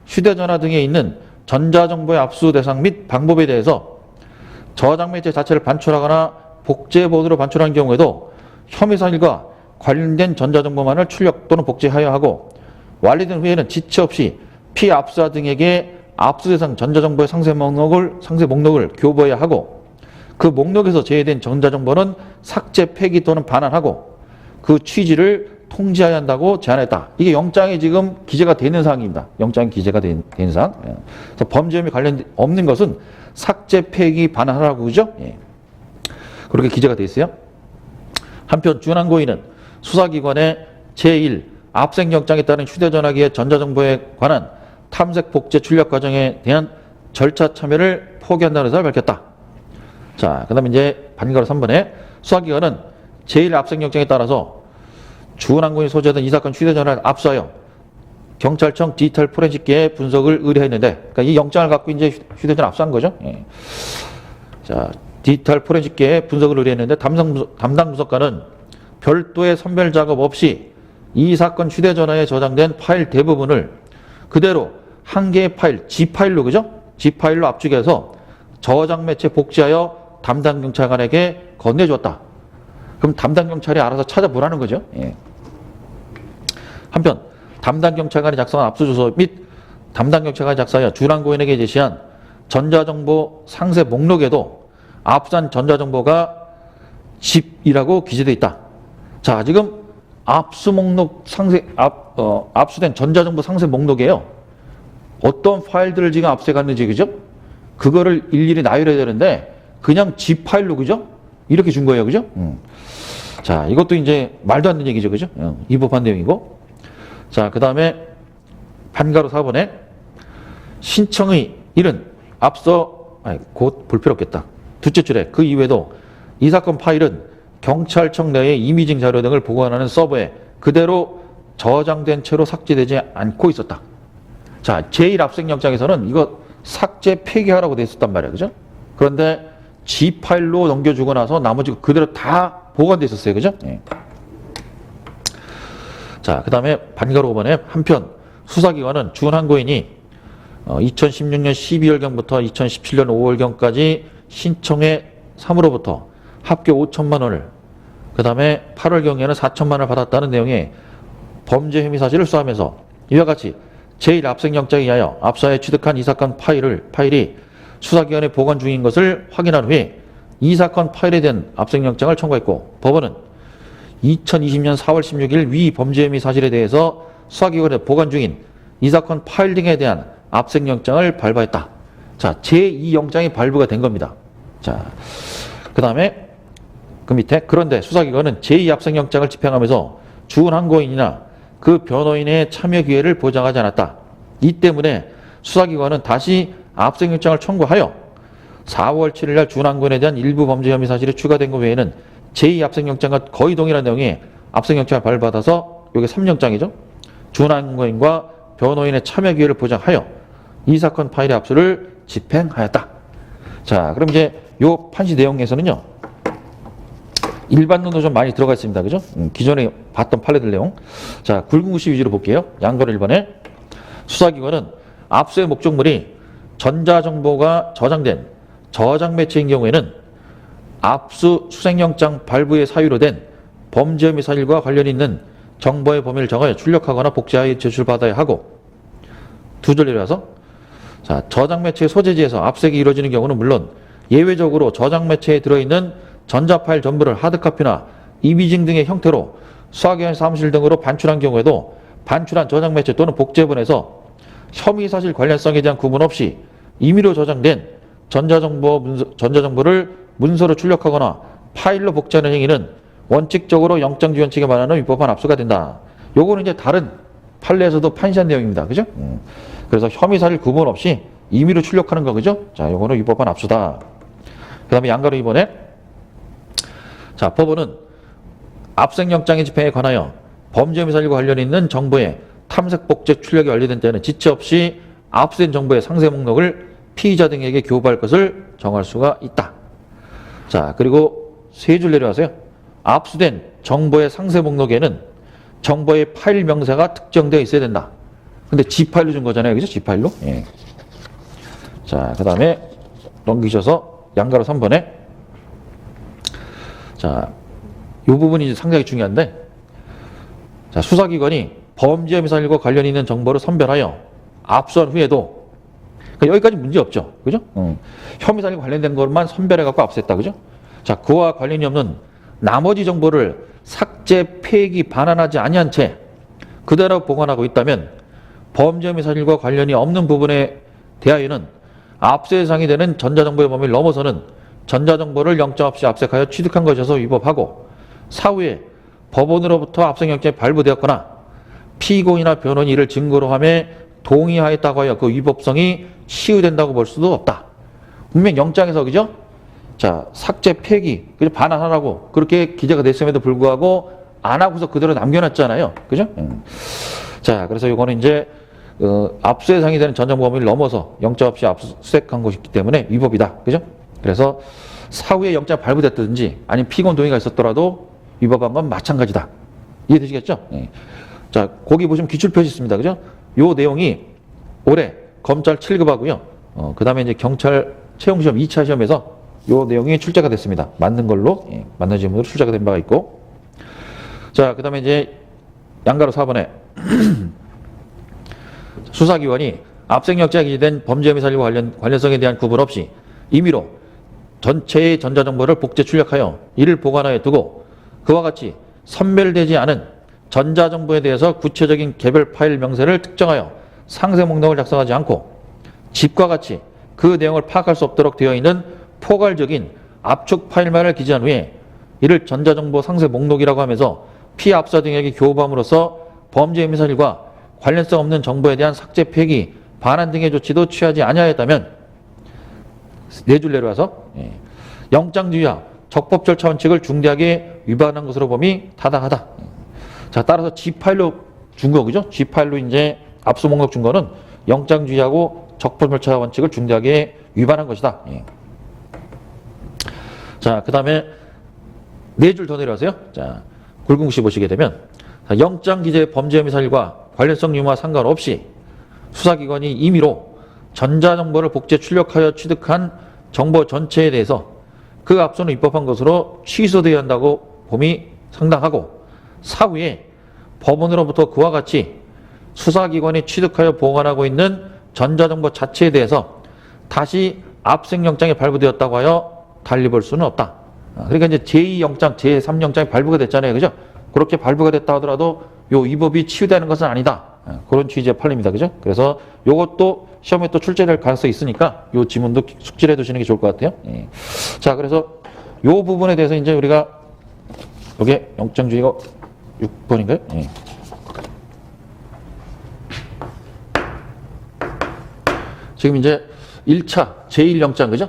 휴대전화 등에 있는 전자정보의 압수 대상 및 방법에 대해서 저장매체 자체를 반출하거나 복제본으로 반출한 경우에도 혐의 사실과 관련된 전자정보만을 출력 또는 복제하여 하고 완료된 후에는 지체 없이 피압수자 등에게 압수 대상 전자정보의 상세 목록을 교부해야 하고 그 목록에서 제외된 전자정보는 삭제, 폐기 또는 반환하고 그 취지를 통지해야 한다고 제안했다. 이게 영장에 지금 기재가 되는 사항입니다. 영장에 기재가 된 사항. 그래서 범죄 혐의 관련 없는 것은 삭제, 폐기, 반환하라고 그죠? 예. 그렇게 기재가 돼 있어요. 한편 준항고인은 수사기관의 제1 압색영장에 따른 휴대전화기의 전자정보에 관한 탐색, 복제, 출력 과정에 대한 절차 참여를 포기한다는 것을 밝혔다. 자, 그 다음에 이제 반가로 3번에 수사기관은 제1 압색영장에 따라서 주은항공이 소지하던 이 사건 휴대전화를 압수하여 경찰청 디지털 포렌식계에 분석을 의뢰했는데, 그러니까 이 영장을 갖고 이제 휴대전화 압수한 거죠. 예. 자, 디지털 포렌식계에 분석을 의뢰했는데 담당 분석관은 별도의 선별 작업 없이 이 사건 휴대전화에 저장된 파일 대부분을 그대로 한 개의 파일, G파일로, 그죠? G파일로 압축해서 저장 매체 복제하여 담당 경찰관에게 건네주었다. 그럼 담당 경찰이 알아서 찾아보라는 거죠. 예. 한편 담당 경찰관이 작성한 압수조서 및 담당 경찰관이 작성하여 준항고인에게 제시한 전자정보 상세 목록에도 압수한 전자정보가 집이라고 기재되어 있다. 자, 지금 압수 목록 압수된 전자정보 상세 목록이에요. 어떤 파일들을 지금 압수해갔는지, 그죠? 그거를 일일이 나열해야 되는데 그냥 G 파일로, 그죠? 이렇게 준 거예요, 그죠? 자, 이것도 이제 말도 안 되는 얘기죠, 그죠? 위법한 내용이고. 자, 그 다음에 반가로 4번에 신청의 일은 앞서 곧 볼 필요 없겠다. 둘째 줄에 그 이외에도 이 사건 파일은 경찰청 내의 이미징 자료 등을 보관하는 서버에 그대로 저장된 채로 삭제되지 않고 있었다. 자, 제1압수영장에서는 이거 삭제 폐기하라고 돼 있었단 말이야. 그죠? 그런데 G 파일로 넘겨주고 나서 나머지 그대로 다 보관돼 있었어요. 그죠? 예. 자, 그 다음에 반가로 5번에 한편 수사기관은 준항고인이 2016년 12월경부터 2017년 5월경까지 신청의 3으로부터 합계 5천만 원을 그 다음에 8월경에는 4천만 원을 받았다는 내용의 범죄 혐의 사실을 수사하면서 이와 같이 제1압수영장에 의하여 압사에 취득한 이 사건 파일이 수사기관에 보관 중인 것을 확인한 후에 이 사건 파일에 대한 압수영장을 청구했고 법원은 2020년 4월 16일 위 범죄 혐의 사실에 대해서 수사기관에 보관 중인 이 사건 파일 등에 대한 압수영장을 발부했다. 자, 제2영장이 발부가 된 겁니다. 자, 그 다음에 그 밑에 그런데 수사기관은 제2압수영장을 집행하면서 준항고인이나 그 변호인의 참여 기회를 보장하지 않았다. 이 때문에 수사기관은 다시 압수영장을 청구하여 4월 7일 날 준항고인에 대한 일부 범죄 혐의 사실이 추가된 것 외에는 제2압수영장과 거의 동일한 내용의 압수영장을 발부받아서 이게 3영장이죠. 준항고인과 변호인의 참여 기회를 보장하여 이 사건 파일의 압수를 집행하였다. 자, 그럼 이제 요 판시 내용에서는요. 일반론도 좀 많이 들어가 있습니다. 그죠? 기존에 봤던 판례들 내용. 자, 굵은 글씨 위주로 볼게요. 양거로 1번에 수사기관은 압수의 목적물이 전자정보가 저장된 저장 매체인 경우에는 압수 수색영장 발부의 사유로 된 범죄 혐의 사실과 관련 있는 정보의 범위를 정하여 출력하거나 복제하여 제출받아야 하고 두 줄 내려와서 자, 저장 매체의 소재지에서 압색이 이루어지는 경우는 물론 예외적으로 저장 매체에 들어있는 전자 파일 전부를 하드카피나 이미징 등의 형태로 수사기관 사무실 등으로 반출한 경우에도 반출한 저장 매체 또는 복제본에서 혐의 사실 관련성에 대한 구분 없이 임의로 저장된 전자정보를 문서로 출력하거나 파일로 복제하는 행위는 원칙적으로 영장주연 측에 말하는 위법한 압수가 된다. 요거는 이제 다른 판례에서도 판시한 내용입니다. 그죠? 그래서 혐의 사실 구분 없이 임의로 출력하는 거 그죠? 자, 요거는 위법한 압수다. 그 다음에 양가로 2번에 자, 법원은 압수영장의 집행에 관하여 범죄 혐의 사실과 관련 있는 정보의 탐색 복제 출력이 완료된 때에는 지체 없이 압수된 정보의 상세 목록을 피의자 등에게 교부할 것을 정할 수가 있다. 자, 그리고 세 줄 내려와서요. 압수된 정보의 상세 목록에는 정보의 파일 명세가 특정되어 있어야 된다. 근데 G파일로 준 거잖아요. 그죠? G파일로. 예. 자, 그 다음에 넘기셔서 양가로 3번에 자, 이 부분이 이제 상당히 중요한데 자, 수사기관이 범죄 혐의 사실과 관련 있는 정보를 선별하여 압수한 후에도 그러니까 여기까지 문제 없죠. 그죠? 혐의 사실과 관련된 것만 선별해갖고 압수했다. 그죠? 자, 그와 관련이 없는 나머지 정보를 삭제, 폐기, 반환하지 아니한 채 그대로 보관하고 있다면 범죄 혐의 사실과 관련이 없는 부분에 대하여는 압수 대상이 되는 전자정보의 범위를 넘어서는 전자정보를 영장 없이 압색하여 취득한 것이어서 위법하고 사후에 법원으로부터 압수영장이 발부되었거나 피고인이나 변호인이 이를 증거로 함에 동의하였다고 하여 그 위법성이 치유된다고 볼 수도 없다. 분명 영장에서 그죠? 자, 삭제, 폐기, 그죠? 반환하라고 그렇게 기재가 됐음에도 불구하고 안 하고서 그대로 남겨놨잖아요. 그죠? 자, 그래서 이거는 이제 압수 대상이 되는 전자정보 범위를 넘어서 영장 없이 압수수색한 것이기 때문에 위법이다. 그죠? 그래서 사후에 영장 발부됐든지 아니면 피고인 동의가 있었더라도 위법한 건 마찬가지다. 이해되시겠죠? 네. 자, 거기 보시면 기출표시 있습니다. 그죠? 요 내용이 올해 검찰 7급하고요. 그 다음에 이제 경찰 채용시험 2차 시험에서 요 내용이 출제가 됐습니다. 맞는 걸로, 예, 맞는 질문으로 출제가 된 바가 있고. 자, 그 다음에 이제 양가로 4번에 수사기관이 압색영장에 기재된 범죄 혐의 사실과 관련성에 대한 구분 없이 임의로 전체의 전자정보를 복제 출력하여 이를 보관하여 두고 그와 같이 선별되지 않은 전자정보에 대해서 구체적인 개별 파일 명세를 특정하여 상세 목록을 작성하지 않고 집과 같이 그 내용을 파악할 수 없도록 되어 있는 포괄적인 압축 파일만을 기재한 후에 이를 전자정보 상세 목록이라고 하면서 피압사 등에게 교부함으로써 범죄 혐의 사실과 관련성 없는 정보에 대한 삭제, 폐기, 반환 등의 조치도 취하지 아니하였다면 네 줄 내려와서 영장주의와 적법 절차 원칙을 중대하게 위반한 것으로 봄이 타당하다. 자, 따라서 G 파일로 준 거, 그죠? G 파일로 이제 압수 목록 준 거는 영장주의하고 적법 절차 원칙을 중대하게 위반한 것이다. 자, 그 다음에 네 줄 더 내려가세요. 자, 굵은 글씨 보시게 되면, 자, 영장 기재 범죄 혐의 사실과 관련성 유무와 상관없이 수사기관이 임의로 전자정보를 복제 출력하여 취득한 정보 전체에 대해서 그 앞서는 입법한 것으로 취소되어야 한다고 봄이 상당하고, 사후에 법원으로부터 그와 같이 수사기관이 취득하여 보관하고 있는 전자정보 자체에 대해서 다시 압생영장이 발부되었다고 하여 달리 볼 수는 없다. 그러니까 이제 제2영장, 제3영장이 발부가 됐잖아요. 그죠? 그렇게 발부가 됐다 하더라도 요 위법이 치유되는 것은 아니다. 그런 취지의 판례입니다. 그죠? 그래서 요것도 시험에 또 출제될 가능성이 있으니까 요 지문도 숙지를 해 두시는 게 좋을 것 같아요. 자, 그래서 요 부분에 대해서 이제 우리가 요게 영장주의가 6번인가요? 지금 이제 1차 제1영장, 그죠?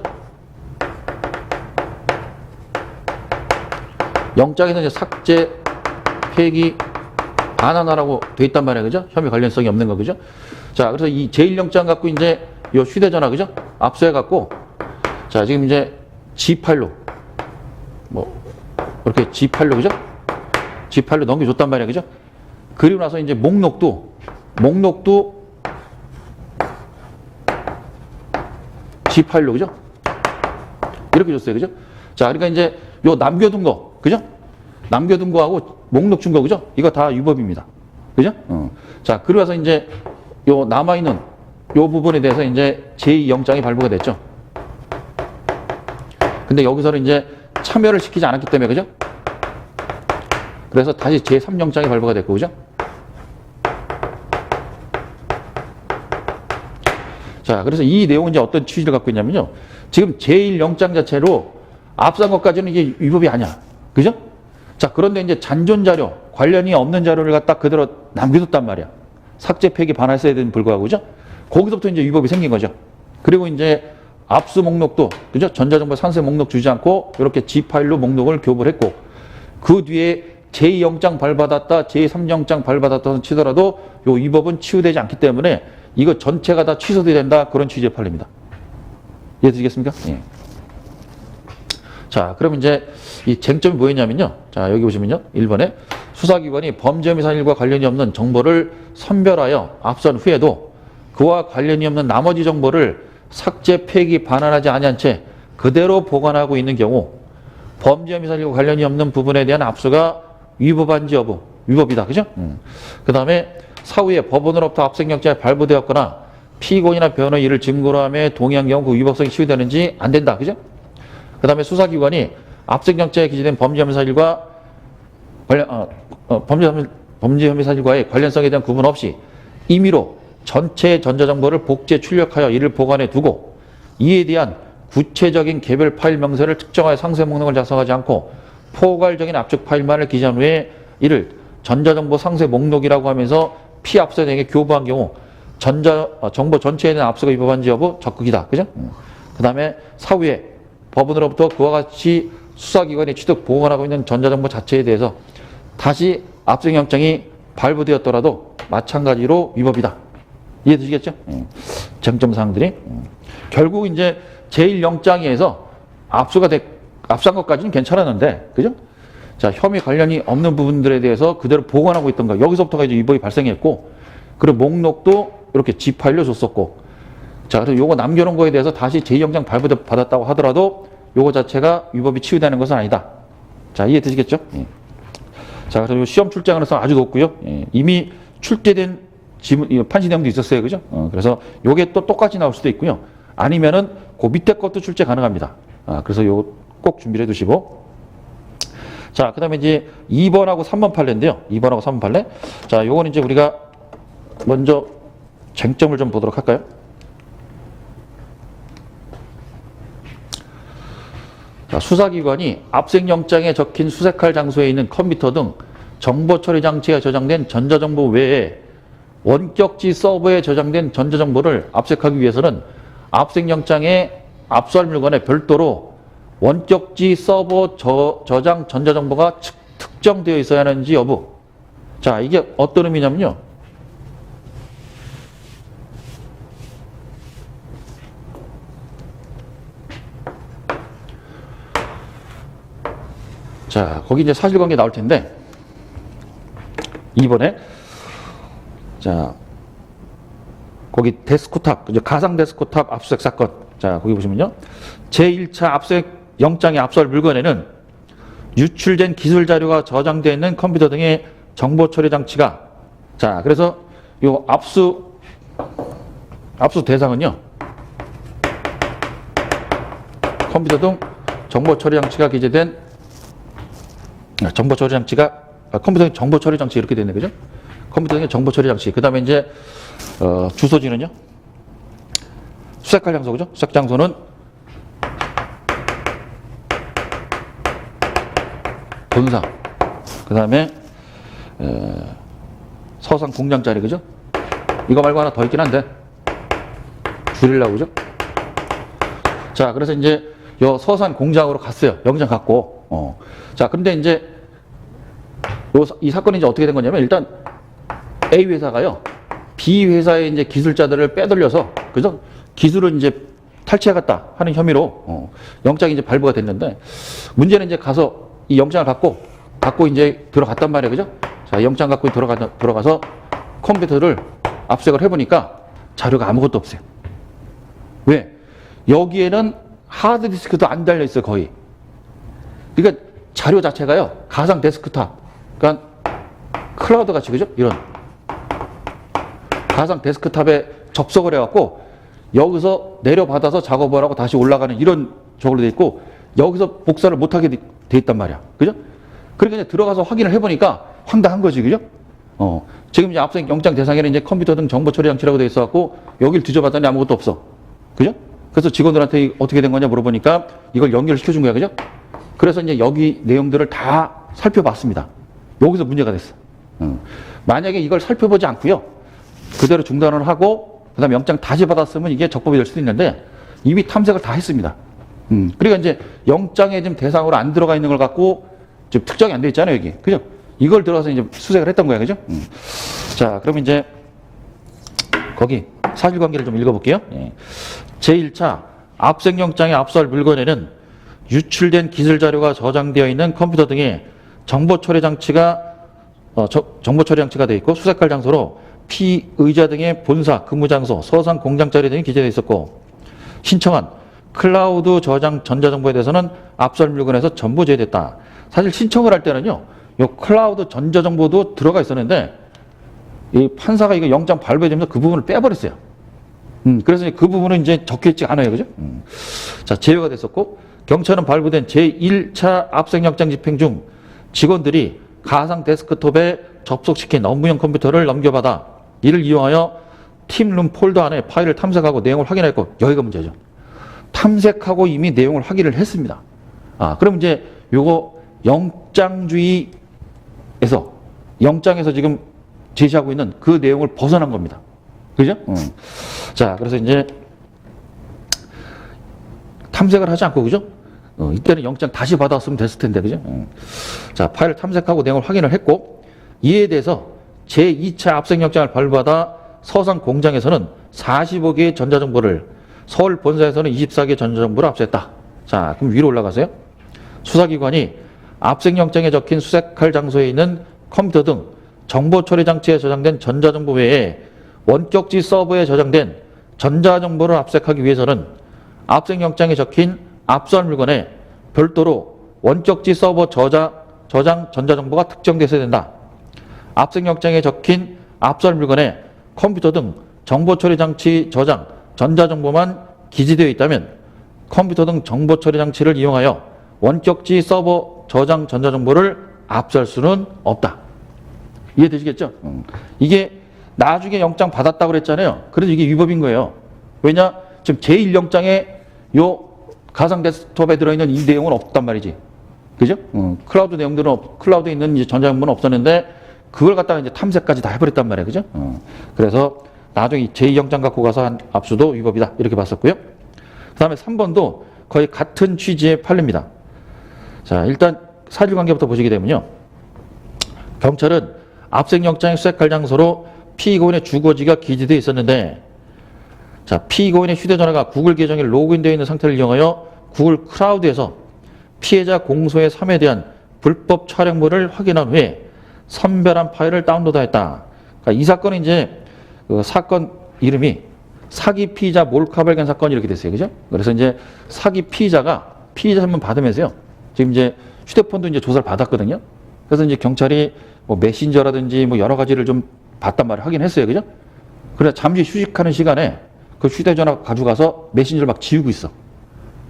영장에서 이제 삭제, 폐기, 반환하라고 돼 있단 말이에요. 그죠? 혐의 관련성이 없는 거, 그죠? 자, 그래서 이 제1영장 갖고 이제 요 휴대전화, 그죠? 압수해 갖고, 자, 지금 이제 G8로, 뭐, 이렇게 G8로, 그죠? G8로 넘겨줬단 말이에요. 그죠? 그리고 나서 이제 목록도 G8로, 그죠? 이렇게 줬어요. 그죠? 자, 그러니까 이제 요 남겨둔 거, 그죠? 남겨둔 거하고 목록 준 거, 그죠? 이거 다 위법입니다. 그죠? 자, 그러고 나서 이제 요 남아있는 요 부분에 대해서 이제 제2영장이 발부가 됐죠. 근데 여기서는 이제 참여를 시키지 않았기 때문에, 그죠? 그래서 다시 제3영장이 발부가 됐고, 그죠? 자, 그래서 이 내용은 이제 어떤 취지를 갖고 있냐면요. 지금 제1영장 자체로 압수한 것까지는 이게 위법이 아니야. 그죠? 자, 그런데 이제 잔존 자료, 관련이 없는 자료를 갖다 그대로 남겨뒀단 말이야. 삭제, 폐기, 반환했어야 되는 불구하고, 그죠? 거기서부터 이제 위법이 생긴 거죠. 그리고 이제 압수 목록도, 그죠? 전자정보 상세 목록 주지 않고 이렇게 G파일로 목록을 교부를 했고, 그 뒤에 제2영장 발받았다, 제3영장 발받았다 치더라도 요 위법은 치유되지 않기 때문에 이거 전체가 다 취소돼야 된다. 그런 취지의 판례입니다. 이해되시겠습니까? 예. 자, 그럼 이제 이 쟁점이 뭐였냐면요. 자, 여기 보시면요. 1번에 수사기관이 범죄 혐의 사실과 관련이 없는 정보를 선별하여 압수한 후에도 그와 관련이 없는 나머지 정보를 삭제, 폐기, 반환하지 아니한 채 그대로 보관하고 있는 경우 범죄 혐의 사실과 관련이 없는 부분에 대한 압수가 위법한지 여부, 위법이다. 그죠? 그 다음에 사후에 법원으로부터 압수영장이 발부되었거나 피고인이나 변호인이 이를 증거로 함에 동의한 경우 그 위법성이 치유되는지 안 된다. 그죠? 그 다음에 수사기관이 압수영장에 기재된 범죄 혐의 사실과 범죄 혐의 사실과의 관련성에 대한 구분 없이 임의로 전체 전자정보를 복제 출력하여 이를 보관해 두고 이에 대한 구체적인 개별 파일 명세를 특정하여 상세 목록을 작성하지 않고 포괄적인 압축 파일만을 기재한 후에 이를 전자정보 상세 목록이라고 하면서 피압수 등에게 교부한 경우 정보 전체에 대한 압수가 위법한지 여부 적극이다. 그죠? 그 다음에 사후에 법원으로부터 그와 같이 수사기관이 취득 보관하고 있는 전자정보 자체에 대해서 다시 압수영장이 발부되었더라도 마찬가지로 위법이다. 이해되시겠죠? 쟁점 사항들이. 결국 이제 제1영장에서 압수한 것까지는 괜찮았는데, 그죠? 자, 혐의 관련이 없는 부분들에 대해서 그대로 보관하고 있던 거. 여기서부터가 이제 위법이 발생했고, 그리고 목록도 이렇게 G파일로 줬었고, 자, 그래서 요거 남겨놓은 거에 대해서 다시 제2영장 발부받았다고 하더라도 요거 자체가 위법이 치유되는 것은 아니다. 자, 이해되시겠죠? 예. 자, 그래서 요 시험 출제 가능성 아주 높고요. 예. 이미 출제된 지문, 판시 내용도 있었어요. 그죠? 그래서 요게 또 똑같이 나올 수도 있고요. 아니면은 그 밑에 것도 출제 가능합니다. 그래서 요거 꼭 준비를 해 두시고. 자, 그 다음에 이제 2번하고 3번 판례인데요. 2번하고 3번 판례. 자, 요건 이제 우리가 먼저 쟁점을 좀 보도록 할까요? 자, 수사기관이 압수영장에 적힌 수색할 장소에 있는 컴퓨터 등 정보 처리 장치에 저장된 전자정보 외에 원격지 서버에 저장된 전자정보를 압수하기 위해서는 압수영장에 압수할 물건에 별도로 원격지 서버 저장 전자정보가 특정되어 있어야 하는지 여부. 자, 이게 어떤 의미냐면요. 자, 거기 이제 사실관계 나올 텐데, 2번에, 자, 거기 데스크탑, 가상 데스크탑 압수수색 사건. 자, 거기 보시면요. 제1차 압수수색 영장에 압수할 물건에는 유출된 기술 자료가 저장되어 있는 컴퓨터 등의 정보 처리 장치가, 자, 그래서 요 압수 대상은요. 컴퓨터 등 정보 처리 장치가 기재된 정보 처리 장치가 컴퓨터 정보 처리 장치 이렇게 되네, 그죠? 컴퓨터 등의 정보 처리 장치. 그 다음에 이제 주소지는요. 수색할 장소죠. 수색 장소는 본사. 그 다음에 서산 공장 자리, 그죠? 이거 말고 하나 더 있긴 한데 줄이려고, 그죠? 자, 그래서 이제 요 서산 공장으로 갔어요. 영장 갖고. 자, 근데 이제 이 사건이 이제 어떻게 된 거냐면, 일단 A 회사가요, B 회사의 이제 기술자들을 빼돌려서, 그죠? 기술을 이제 탈취해갔다 하는 혐의로 영장이 이제 발부가 됐는데, 문제는 이제 가서 이 영장을 갖고 이제 들어갔단 말이에요, 그죠? 자, 영장 갖고 들어가서 컴퓨터를 압수색을 해보니까 자료가 아무것도 없어요. 왜? 여기에는 하드디스크도 안 달려 있어요, 거의. 그러니까 자료 자체가요, 가상 데스크탑, 그러니까 클라우드 같이, 그죠? 이런 가상 데스크탑에 접속을 해갖고 여기서 내려받아서 작업을 하고 다시 올라가는 이런 저걸로 돼 있고, 여기서 복사를 못하게 돼 있단 말이야, 그죠? 그러니까 이제 들어가서 확인을 해보니까 황당한 거지, 그죠? 지금 이제 압수수색 영장 대상에는 이제 컴퓨터 등 정보 처리 장치라고 돼 있어갖고 여기를 뒤져봤더니 아무것도 없어, 그죠? 그래서 직원들한테 어떻게 된 거냐 물어보니까 이걸 연결시켜준 거야, 그죠? 그래서 이제 여기 내용들을 다 살펴봤습니다. 여기서 문제가 됐어. 만약에 이걸 살펴보지 않고요, 그대로 중단을 하고 그다음에 영장 다시 받았으면 이게 적법이 될 수도 있는데 이미 탐색을 다 했습니다. 그러니까 이제 영장에 지금 대상으로 안 들어가 있는 걸 갖고 지금 특정이 안 돼 있잖아요, 여기, 그죠? 이걸 들어가서 이제 수색을 했던 거야, 그죠? 자, 그럼 이제 거기 사실관계를 좀 읽어볼게요. 제1차 압수수색 영장에 압수할 물건에는 유출된 기술 자료가 저장되어 있는 컴퓨터 등의 정보 처리 장치가 되어 있고, 수색할 장소로 피의자 등의 본사, 근무 장소, 서산 공장 자리 등이 기재되어 있었고, 신청한 클라우드 저장 전자정보에 대해서는 압수할 물건에서 전부 제외됐다. 사실 신청을 할 때는요, 요 클라우드 전자정보도 들어가 있었는데 이 판사가 이거 영장 발부해주면서 그 부분을 빼버렸어요. 그래서 그 부분은 이제 적혀있지 않아요, 그죠? 자, 제외가 됐었고, 경찰은 발부된 제1차 압수수색 영장 집행 중 직원들이 가상 데스크톱에 접속시킨 업무용 컴퓨터를 넘겨받아 이를 이용하여 팀룸 폴더 안에 파일을 탐색하고 내용을 확인했고, 여기가 문제죠. 탐색하고 이미 내용을 확인을 했습니다. 그럼 이제 요거 영장에서 지금 제시하고 있는 그 내용을 벗어난 겁니다. 그죠? 자, 그래서 이제 탐색을 하지 않고, 그죠? 이때는 영장 다시 받았으면 됐을 텐데, 그죠? 자, 파일을 탐색하고 내용을 확인을 했고, 이에 대해서 제2차 압수수색 영장을 발부받아 서산 공장에서는 45개의 전자정보를, 서울 본사에서는 24개의 전자정보를 압수했다. 자, 그럼 위로 올라가세요. 수사기관이 압수수색 영장에 적힌 수색할 장소에 있는 컴퓨터 등 정보 처리 장치에 저장된 전자정보 외에 원격지 서버에 저장된 전자정보를 압수색하기 위해서는 압수수색 영장에 적힌 압수할 물건에 별도로 원격지 서버 저장 전자정보가 특정되어야 된다. 압수수색 영장에 적힌 압수할 물건에 컴퓨터 등 정보 처리 장치 저장 전자정보만 기재되어 있다면 컴퓨터 등 정보 처리 장치를 이용하여 원격지 서버 저장 전자정보를 압수할 수는 없다. 이해되시겠죠? 이게 나중에 영장 받았다고 그랬잖아요. 그래서 이게 위법인 거예요. 왜냐? 지금 제1영장에 요 가상 데스크톱에 들어있는 이 내용은 없단 말이지. 그죠? 클라우드에 있는 이제 전자정보는 없었는데 그걸 갖다가 이제 탐색까지 다 해버렸단 말이에요. 그죠? 그래서 나중에 제2영장 갖고 가서 한 압수도 위법이다. 이렇게 봤었고요. 다음에 3번도 거의 같은 취지의 판례입니다. 자, 일단 사실관계부터 보시게 되면요. 경찰은 압색영장의 수색할 장소로 피고인의 주거지가 기재되어 있었는데, 자, 피고인의 휴대전화가 구글 계정에 로그인되어 있는 상태를 이용하여 구글 클라우드에서 피해자 공소의 3에 대한 불법 촬영물을 확인한 후에 선별한 파일을 다운로드했다. 그러니까 이 사건은 이제 그 사건 이름이 사기 피의자 몰카 발견 사건 이렇게 됐어요. 그죠? 그래서 이제 사기 피의자가 피의자 신문 받으면서요. 지금 이제 휴대폰도 이제 조사를 받았거든요. 그래서 이제 경찰이 뭐 메신저라든지 뭐 여러 가지를 좀 봤단 말을 확인했어요. 그죠? 그래 잠시 휴식하는 시간에 그 휴대전화 가져가서 메신저를 막 지우고 있어.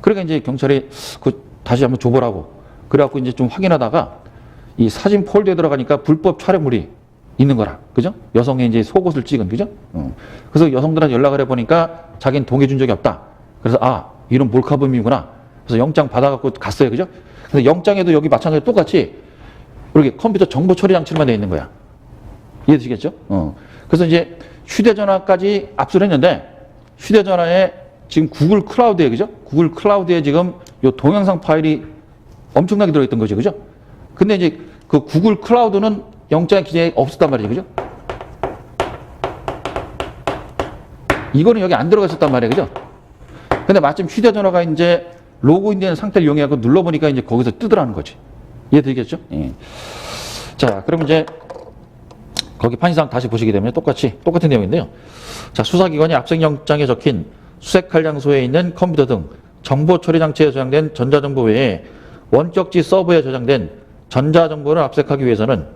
그러니까 이제 경찰이 그 다시 한번 줘보라고. 그래갖고 이제 좀 확인하다가 이 사진 폴더에 들어가니까 불법 촬영물이 있는 거라. 그죠? 여성의 이제 속옷을 찍은, 그죠? 그래서 여성들한테 연락을 해보니까 자기는 동의해준 적이 없다. 그래서 아, 이런 몰카범이구나. 그래서 영장 받아갖고 갔어요. 그죠? 그래서 영장에도 여기 마찬가지로 똑같이 이렇게 컴퓨터 정보 처리 장치만 돼 있는 거야. 이해되시겠죠? 그래서 이제 휴대전화까지 압수를 했는데 휴대전화에 지금 구글 클라우드에, 그죠? 구글 클라우드에 지금 요 동영상 파일이 엄청나게 들어있던 거죠. 그죠? 근데 이제 그 구글 클라우드는 영장 기재에 없었단 말이죠. 그죠? 이거는 여기 안 들어가 있었단 말이에요. 그죠? 근데 마침 휴대전화가 이제 로그인된 상태를 이용해서 눌러보니까 이제 거기서 뜨더라는 거지. 이해되겠죠? 예. 자, 그럼 이제 거기 판시상 다시 보시게 되면 똑같은 내용인데요. 자, 수사기관이 압색영장에 적힌 수색할 장소에 있는 컴퓨터 등 정보 처리 장치에 저장된 전자정보 외에 원격지 서버에 저장된 전자정보를 압색하기 위해서는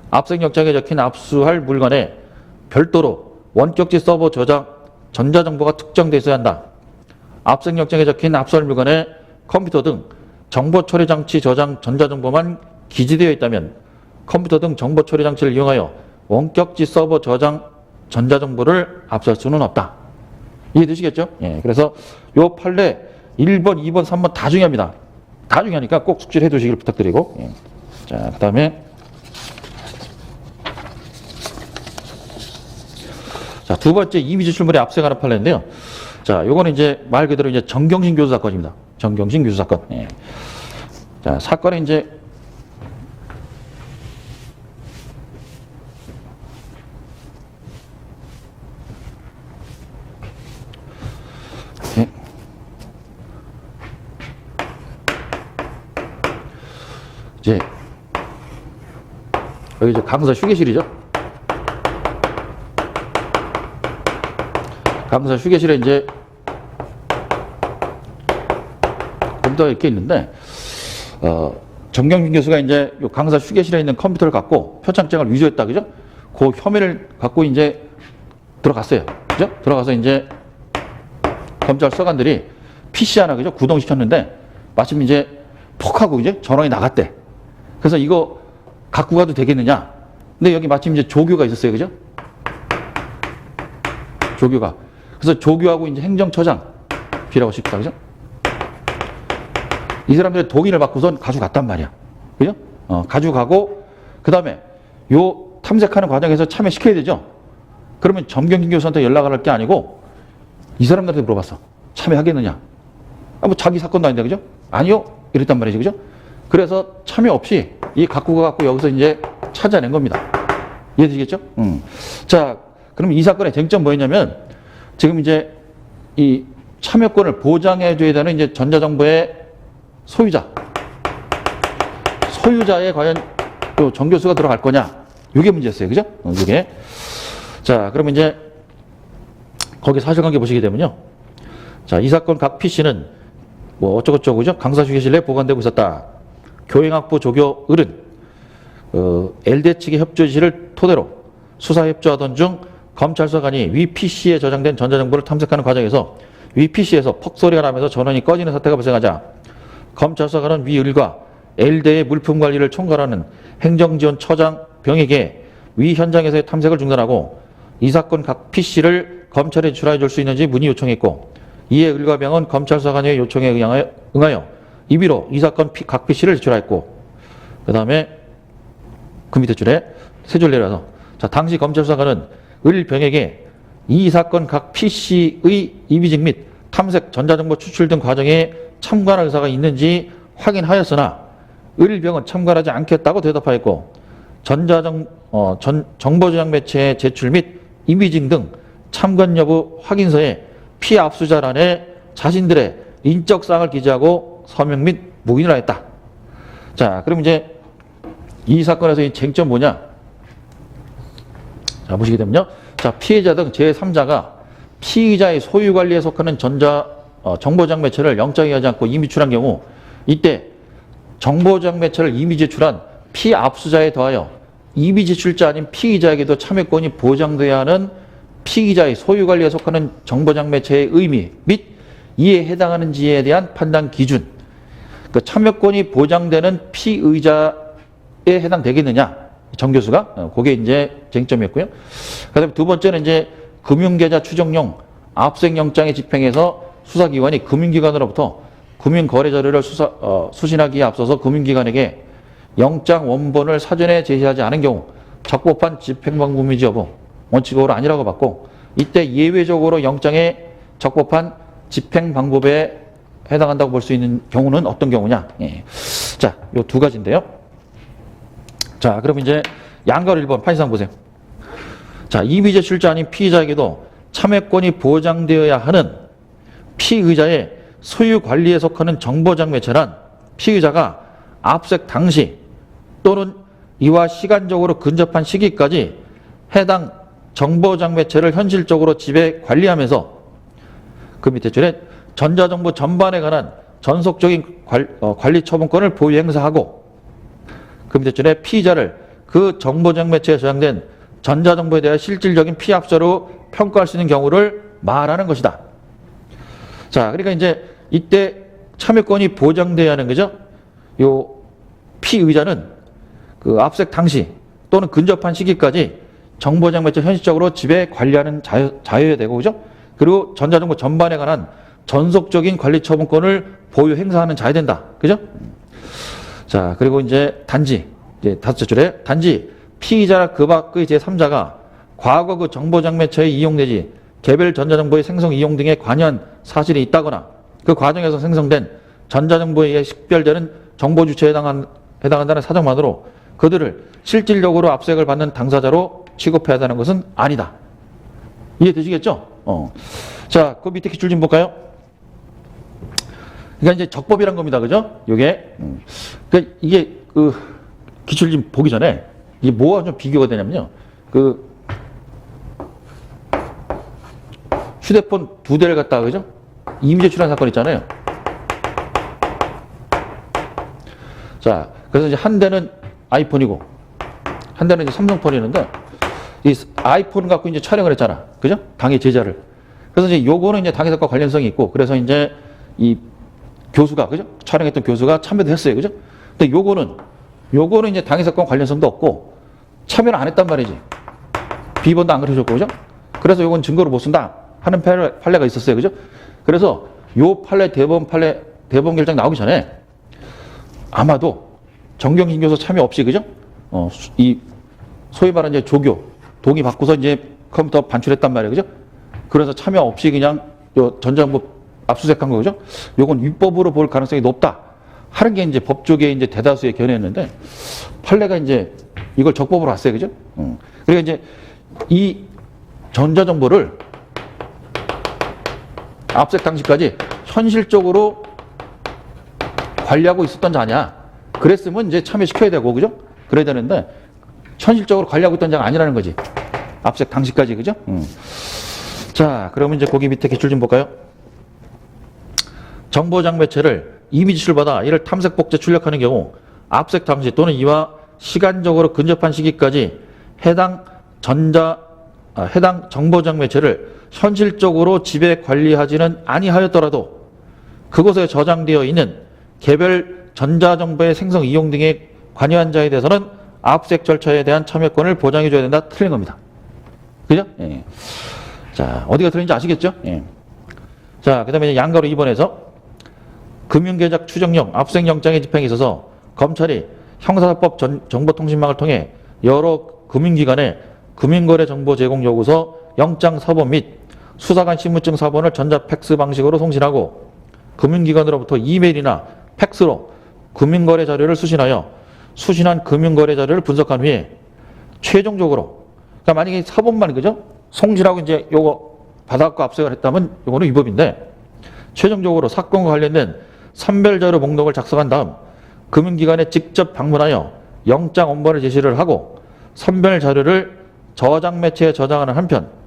압색영장에 적힌 압수할 물건에 별도로 원격지 서버 저장 전자정보가 특정되어 있어야 한다. 압색영장에 적힌 압수할 물건에 컴퓨터 등 정보 처리 장치 저장 전자정보만 기재되어 있다면 컴퓨터 등 정보 처리 장치를 이용하여 원격지 서버 저장 전자정보를 압수할 수는 없다. 이해되시겠죠? 예. 그래서 요 판례 1번, 2번, 3번 다 중요합니다. 다 중요하니까 꼭 숙지를 해 두시길 부탁드리고. 예. 자, 그 다음에 자, 두 번째 이미지 출물에 압색하는 판례인데요. 자, 요거는 이제 말 그대로 이제 정경심 교수 사건입니다. 정경심 교수 사건. 예. 자, 사건에 이제 이제 여기 이제 강사 휴게실이죠. 강사 휴게실에 이제 컴퓨터가 이렇게 있는데 정경심 교수가 이제 요 강사 휴게실에 있는 컴퓨터를 갖고 표창장을 위조했다, 그죠? 그 혐의를 갖고 이제 들어갔어요, 그죠? 들어가서 이제 검찰 서관들이 PC 하나, 그죠? 구동시켰는데 마침 이제 퍽하고 이제 전원이 나갔대. 그래서 이거 갖고 가도 되겠느냐? 근데 여기 마침 이제 조교가 있었어요, 그죠? 조교가. 그래서 조교하고 이제 행정처장 비라고 싶다, 그죠? 이 사람들의 동의를 받고선 가져갔단 말이야, 그죠? 가져가고 그 다음에 요 탐색하는 과정에서 참여시켜야 되죠. 그러면 정경심 교수한테 연락을 할 게 아니고 이 사람들한테 물어봤어. 참여하겠느냐? 뭐 자기 사건도 아닌데, 그죠? 아니요, 이랬단 말이죠, 그죠? 그래서 참여 없이 이 갖고 가갖고 여기서 이제 찾아낸 겁니다. 이해되시겠죠? 자, 그럼 이 사건의 쟁점 뭐였냐면 지금 이제 이 참여권을 보장해줘야 되는 이제 전자정보의 소유자에 과연 또 정 교수가 들어갈 거냐? 이게 문제였어요, 그죠? 이게. 자, 그러면 이제 거기 사실관계 보시게 되면요. 자, 이 사건 각 PC는 뭐 어쩌고저쩌고죠? 강사 휴게실 내 보관되고 있었다. 교행학부 조교 을은 L대 측의 협조 지시를 토대로 수사 협조하던 중 검찰서관이 위 PC에 저장된 전자정보를 탐색하는 과정에서 위 PC에서 퍽소리가 나면서 전원이 꺼지는 사태가 발생하자 검찰서관은 위 을과 L대의 물품 관리를 총괄하는 행정지원처장 병에게 위 현장에서의 탐색을 중단하고 이 사건 각 PC를 검찰에 제출해 줄 수 있는지 문의 요청했고 이에 을과 병은 검찰서관의 요청에 응하여 임의로 이 사건 각 PC를 제출하였고 그 다음에 그 밑에 줄에 세 줄 내려서 자, 당시 검찰서관은 을 병에게 이 사건 각 PC의 이미징 및 탐색, 전자정보 추출 등 과정에 참관할 의사가 있는지 확인하였으나 을병은 참관하지 않겠다고 대답하였고 정보저장 매체의 제출 및 이미징 등 참관 여부 확인서에 피압수자란에 자신들의 인적사항을 기재하고 서명 및 묵인을 하였다. 자, 그럼 이제 이 사건에서 이 쟁점 뭐냐? 자, 보시게 되면요. 자, 피해자 등 제3자가 피의자의 소유관리에 속하는 정보저장 매체를 영장에 하지 않고 이미 제출한 경우 이때 정보저장 매체를 이미 제출한 피압수자에 더하여 이미 제출자 아닌 피의자에게도 참여권이 보장돼야 하는 피의자의 소유관리에 속하는 정보저장 매체의 의미 및 이에 해당하는지에 대한 판단 기준, 그 참여권이 보장되는 피의자에 해당되겠느냐, 정 교수가 그게 이제 쟁점이었고요. 그다음에 두 번째는 이제 금융계좌 추정용 압수영장의 집행에서 수사기관이 금융기관으로부터 금융거래 자료를 수신하기에 앞서서 금융기관에게 영장 원본을 사전에 제시하지 않은 경우 적법한 집행방법인지 여부 원칙적으로 아니라고 봤고, 이때 예외적으로 영장의 적법한 집행방법에 해당한다고 볼 수 있는 경우는 어떤 경우냐. 예. 자, 요 두 가지인데요. 자, 그럼 이제 양가로 1번 판시상 보세요. 자, 이미 제출자 아닌 피의자에게도 참여권이 보장되어야 하는 피의자의 소유 관리에 속하는 정보저장 매체란 피의자가 압색 당시 또는 이와 시간적으로 근접한 시기까지 해당 정보저장 매체를 현실적으로 지배 관리하면서 그 밑에 줄에 전자정보 전반에 관한 전속적인 관리 처분권을 보유 행사하고, 그 밑에 줄에 피의자를 그 정보저장 매체에 저장된 전자정보에 대한 실질적인 피압자로 평가할 수 있는 경우를 말하는 것이다. 자, 그러니까 이제 이때 참여권이 보장돼야 하는 거죠. 요 피의자는 그 압색 당시 또는 근접한 시기까지 정보저장 매체 현실적으로 지배 관리하는 자유여야 되고, 그죠? 그리고 전자정보 전반에 관한 전속적인 관리 처분권을 보유 행사하는 자야 된다. 그죠? 자, 그리고 이제 단지, 이제 다섯째 줄에 단지 피의자나 그 밖의 제3자가 과거 그 정보저장 매체에 이용되지 개별 전자정보의 생성 이용 등에 관여한 사실이 있다거나 그 과정에서 생성된 전자정보에 의해 식별되는 정보 주체에 해당한다는 사정만으로 그들을 실질적으로 압색을 받는 당사자로 취급해야 한다는 것은 아니다. 이해되시겠죠? 자, 그 밑에 기출 좀 볼까요? 그러니까 이제 적법이란 겁니다. 그죠? 요게. 그러니까 이게 그 기출 좀 보기 전에 이게 뭐가 좀 비교가 되냐면요. 그 휴대폰 2대를 갖다가, 그죠? 이미 제출한 사건 있잖아요. 자, 그래서 이제 한 대는 아이폰이고 한 대는 이제 삼성폰이었는데 이 아이폰 갖고 이제 촬영을 했잖아. 그죠? 당의 제자를. 그래서 이제 요거는 이제 당의 사건과 관련성이 있고, 그래서 이제 이 교수가, 그죠? 촬영했던 교수가 참여도 했어요. 그죠? 근데 요거는 이제 당의 사건 관련성도 없고 참여를 안 했단 말이지. 비번도 안 그려줬고, 그죠? 그래서 요건 증거로 못 쓴다 하는 판례가 있었어요. 그죠? 그래서 요 판례 대법원 결정 나오기 전에 아마도 정경심 교수 참여 없이, 그죠? 이 소위 말하는 이제 조교 동의 받고서 이제 컴퓨터 반출했단 말이에요. 그죠? 그래서 참여 없이 그냥 요 전자정보 압수수색한 거죠. 요건 위법으로 볼 가능성이 높다 하는 게 이제 법조계의 이제 대다수의 견해였는데, 판례가 이제 이걸 적법으로 왔어요. 그죠? 그러니까 이제 이 전자정보를 압색 당시까지 현실적으로 관리하고 있었던 자냐. 그랬으면 이제 참여시켜야 되고, 그죠? 그래야 되는데, 현실적으로 관리하고 있던 자가 아니라는 거지. 압색 당시까지, 그죠? 자, 그러면 이제 거기 밑에 기출 좀 볼까요? 정보저장 매체를 이미 제출받아 이를 탐색복제 출력하는 경우 압색 당시 또는 이와 시간적으로 근접한 시기까지 해당 정보저장 매체를 현실적으로 지배 관리하지는 아니하였더라도 그곳에 저장되어 있는 개별 전자정보의 생성 이용 등에 관여한 자에 대해서는 압색 절차에 대한 참여권을 보장해줘야 된다. 틀린 겁니다. 그죠? 예. 자, 어디가 틀린지 아시겠죠? 예. 자, 그 다음에 양가로 2번에서 금융계좌 추정용 압수영장의 집행에 있어서 검찰이 형사사법 정보통신망을 통해 여러 금융기관에 금융거래 정보 제공 요구서, 영장 서본 및 수사관 신분증 사본을 전자팩스 방식으로 송신하고 금융기관으로부터 이메일이나 팩스로 금융거래 자료를 수신하여 수신한 금융거래 자료를 분석한 후에 최종적으로, 그러니까 만약에 사본만 그죠? 송신하고 이제 요거 받아갖고 압수를 했다면 요거는 위법인데, 최종적으로 사건과 관련된 선별자료 목록을 작성한 다음 금융기관에 직접 방문하여 영장 원본을 제시를 하고 선별 자료를 저장 매체에 저장하는 한편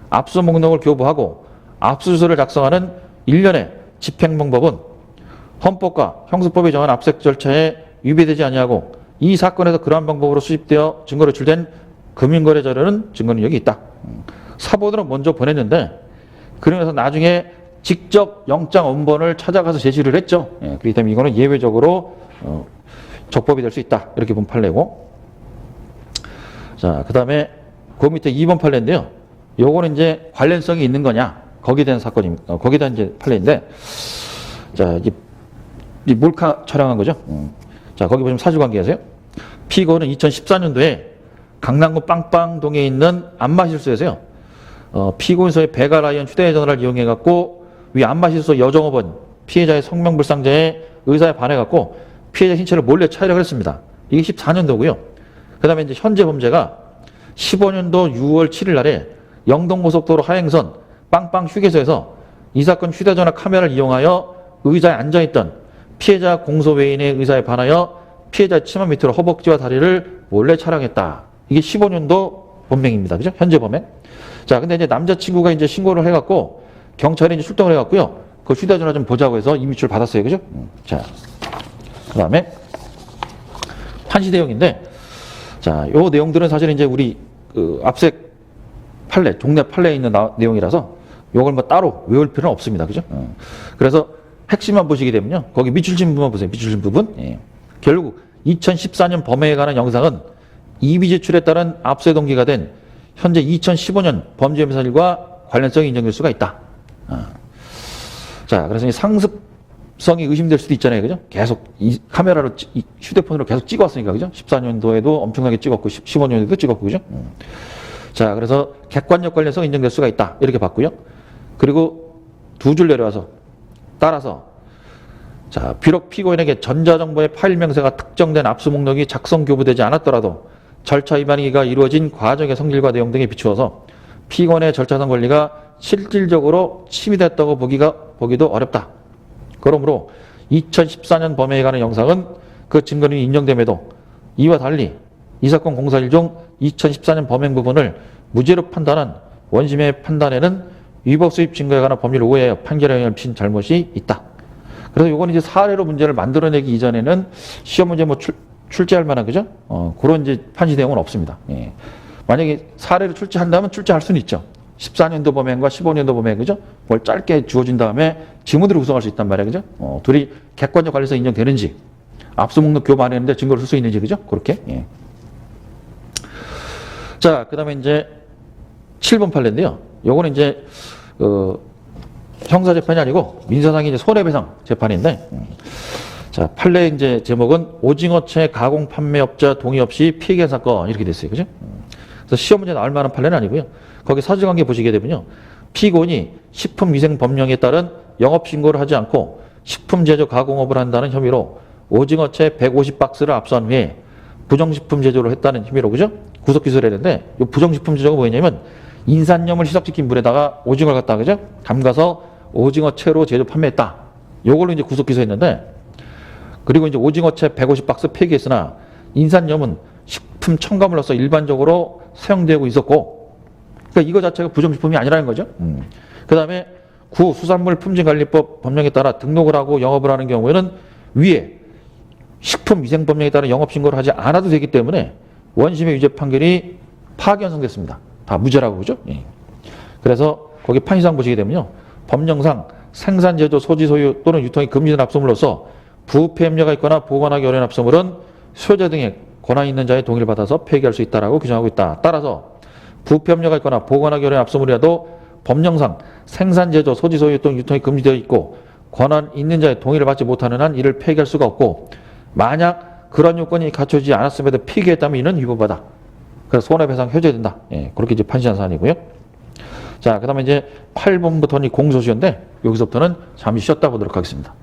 압수 목록을 교부하고 압수수를 작성하는 일련의 집행 방법은 헌법과 형사법이 정한 압색 절차에 위배되지 아니하고 이 사건에서 그러한 방법으로 수집되어 증거로 유출된 금융거래 자료는 증거 능력이 있다. 사본으로 먼저 보냈는데 그러면서 나중에 직접 영장 원본을 찾아가서 제시를 했죠. 그렇기 때문에 이거는 예외적으로 적법이 될 수 있다. 이렇게 본 판례고. 자, 그 다음에 그 밑에 2번 판례인데요. 요거는 이제 관련성이 있는 거냐? 거기에 대한 사건입니다. 거기에 대한 이제 판례인데, 자, 이 몰카 촬영한 거죠. 자, 거기 보시면 사실관계에서요. 피고는 2014년도에 강남구 빵빵동에 있는 안마실소에서요. 피고인소의 배가라이언 휴대전화를 이용해갖고 위 안마실소 여종업원 피해자의 성명불상자의 의사에 반해갖고 피해자 신체를 몰래 촬영을 했습니다. 이게 14년도고요. 그 다음에 이제 현재 범죄가 15년도 6월 7일 날에 영동고속도로 하행선 빵빵 휴게소에서 이 사건 휴대전화 카메라를 이용하여 의자에 앉아있던 피해자 공소외인의 의사에 반하여 피해자 치마 밑으로 허벅지와 다리를 몰래 촬영했다. 이게 15년도 범행입니다. 그죠? 현재 범행. 자, 근데 이제 남자친구가 이제 신고를 해갖고 경찰에 이제 출동을 해갖고요. 그 휴대전화 좀 보자고 해서 이미출 받았어요. 그죠? 자, 그 다음에 판시 내용인데, 자, 요 내용들은 사실 이제 우리 그 압색 판례, 종래 판례에 있는 내용이라서 요걸 뭐 따로 외울 필요는 없습니다. 그죠? 그래서 핵심만 보시게 되면요. 거기 미출신 부분만 보세요. 미출신 부분. 예. 결국 2014년 범행에 관한 영상은 이비 제출에 따른 압수의 동기가 된 현재 2015년 범죄 혐의 사실과 관련성이 인정될 수가 있다. 자, 그래서 상습성이 의심될 수도 있잖아요. 그죠? 계속 이 카메라로, 이 휴대폰으로 계속 찍어왔으니까. 그죠? 14년도에도 엄청나게 찍었고, 15년도에도 찍었고. 그죠? 자, 그래서 객관적 관련성 인정될 수가 있다. 이렇게 봤고요. 그리고 두 줄 내려와서 따라서, 자, 비록 피고인에게 전자정보의 파일 명세가 특정된 압수 목록이 작성 교부되지 않았더라도 절차 위반이가 이루어진 과정의 성질과 내용 등에 비추어서 피고인의 절차상 권리가 실질적으로 침해됐다고 보기도 어렵다. 그러므로 2014년 범행에 관한 영상은 그 증거는 인정됨에도 이와 달리 이 사건 공사일 중 2014년 범행 부분을 무죄로 판단한 원심의 판단에는 위법 수입 증거에 관한 법률을 오해하여 판결에 영향을 미친 잘못이 있다. 그래서 이건 이제 사례로 문제를 만들어내기 이전에는 시험 문제 뭐 출제할 만한, 그죠? 그런 이제 판시 내용은 없습니다. 예. 만약에 사례를 출제한다면 출제할 수는 있죠. 14년도 범행과 15년도 범행, 그죠? 뭘 짧게 주어진 다음에 지문으로 구성할 수 있단 말이에요, 그죠? 둘이 객관적 관련성 인정되는지, 압수 목록 교부 안 했는데 증거를 쓸 수 있는지, 그죠? 그렇게. 예. 자, 그 다음에 이제 7번 판례인데요. 요거는 이제, 형사재판이 아니고 민사상의 이제 손해배상 재판인데, 자, 판례 이제 제목은 오징어채 가공 판매업자 동의 없이 피해자 사건 이렇게 됐어요. 그죠? 그래서 시험 문제 나올 만한 판례는 아니고요. 거기 사실관계 보시게 되면요. 피고인이 식품위생법령에 따른 영업신고를 하지 않고 식품 제조 가공업을 한다는 혐의로 오징어채 150박스를 압수한 후에 부정식품 제조를 했다는 혐의로, 그죠? 구속 기소를 했는데, 이 부정식품 제조가 뭐냐면 인산염을 희석시킨 물에다가 오징어를 갖다가, 그죠? 담가서 오징어채로 제조 판매했다. 요걸로 이제 구속 기소했는데, 그리고 이제 오징어채 150박스 폐기했으나 인산염은 식품 첨가물로서 일반적으로 사용되고 있었고, 그러니까 이거 자체가 부정식품이 아니라는 거죠. 그 다음에 구 수산물품질관리법 법령에 따라 등록을 하고 영업을 하는 경우에는 위에 식품위생법령에 따른 영업신고를 하지 않아도 되기 때문에 원심의 유죄 판결이 파기환송됐습니다. 다 무죄라고 그죠? 예. 그래서 거기 판시상 보시게 되면요. 법령상 생산, 제조, 소지, 소유 또는 유통이 금지된 압수물로서 부패 염려가 있거나 보관하기 어려운 압수물은 수요자 등의 권한 있는 자의 동의를 받아서 폐기할 수 있다라고 규정하고 있다. 따라서 부패 염려가 있거나 보관하기 어려운 압수물이라도 법령상 생산, 제조, 소지, 소유 또는 유통이 금지되어 있고 권한 있는 자의 동의를 받지 못하는 한 이를 폐기할 수가 없고, 만약 그런 요건이 갖춰지지 않았음에도 폐기했다면 이는 위법하다. 그래서 손해배상 해줘야 된다. 예, 그렇게 이제 판시한 사안이고요. 자, 그 다음에 이제 8번부터는 공소시효인데 여기서부터는 잠시 쉬었다 보도록 하겠습니다.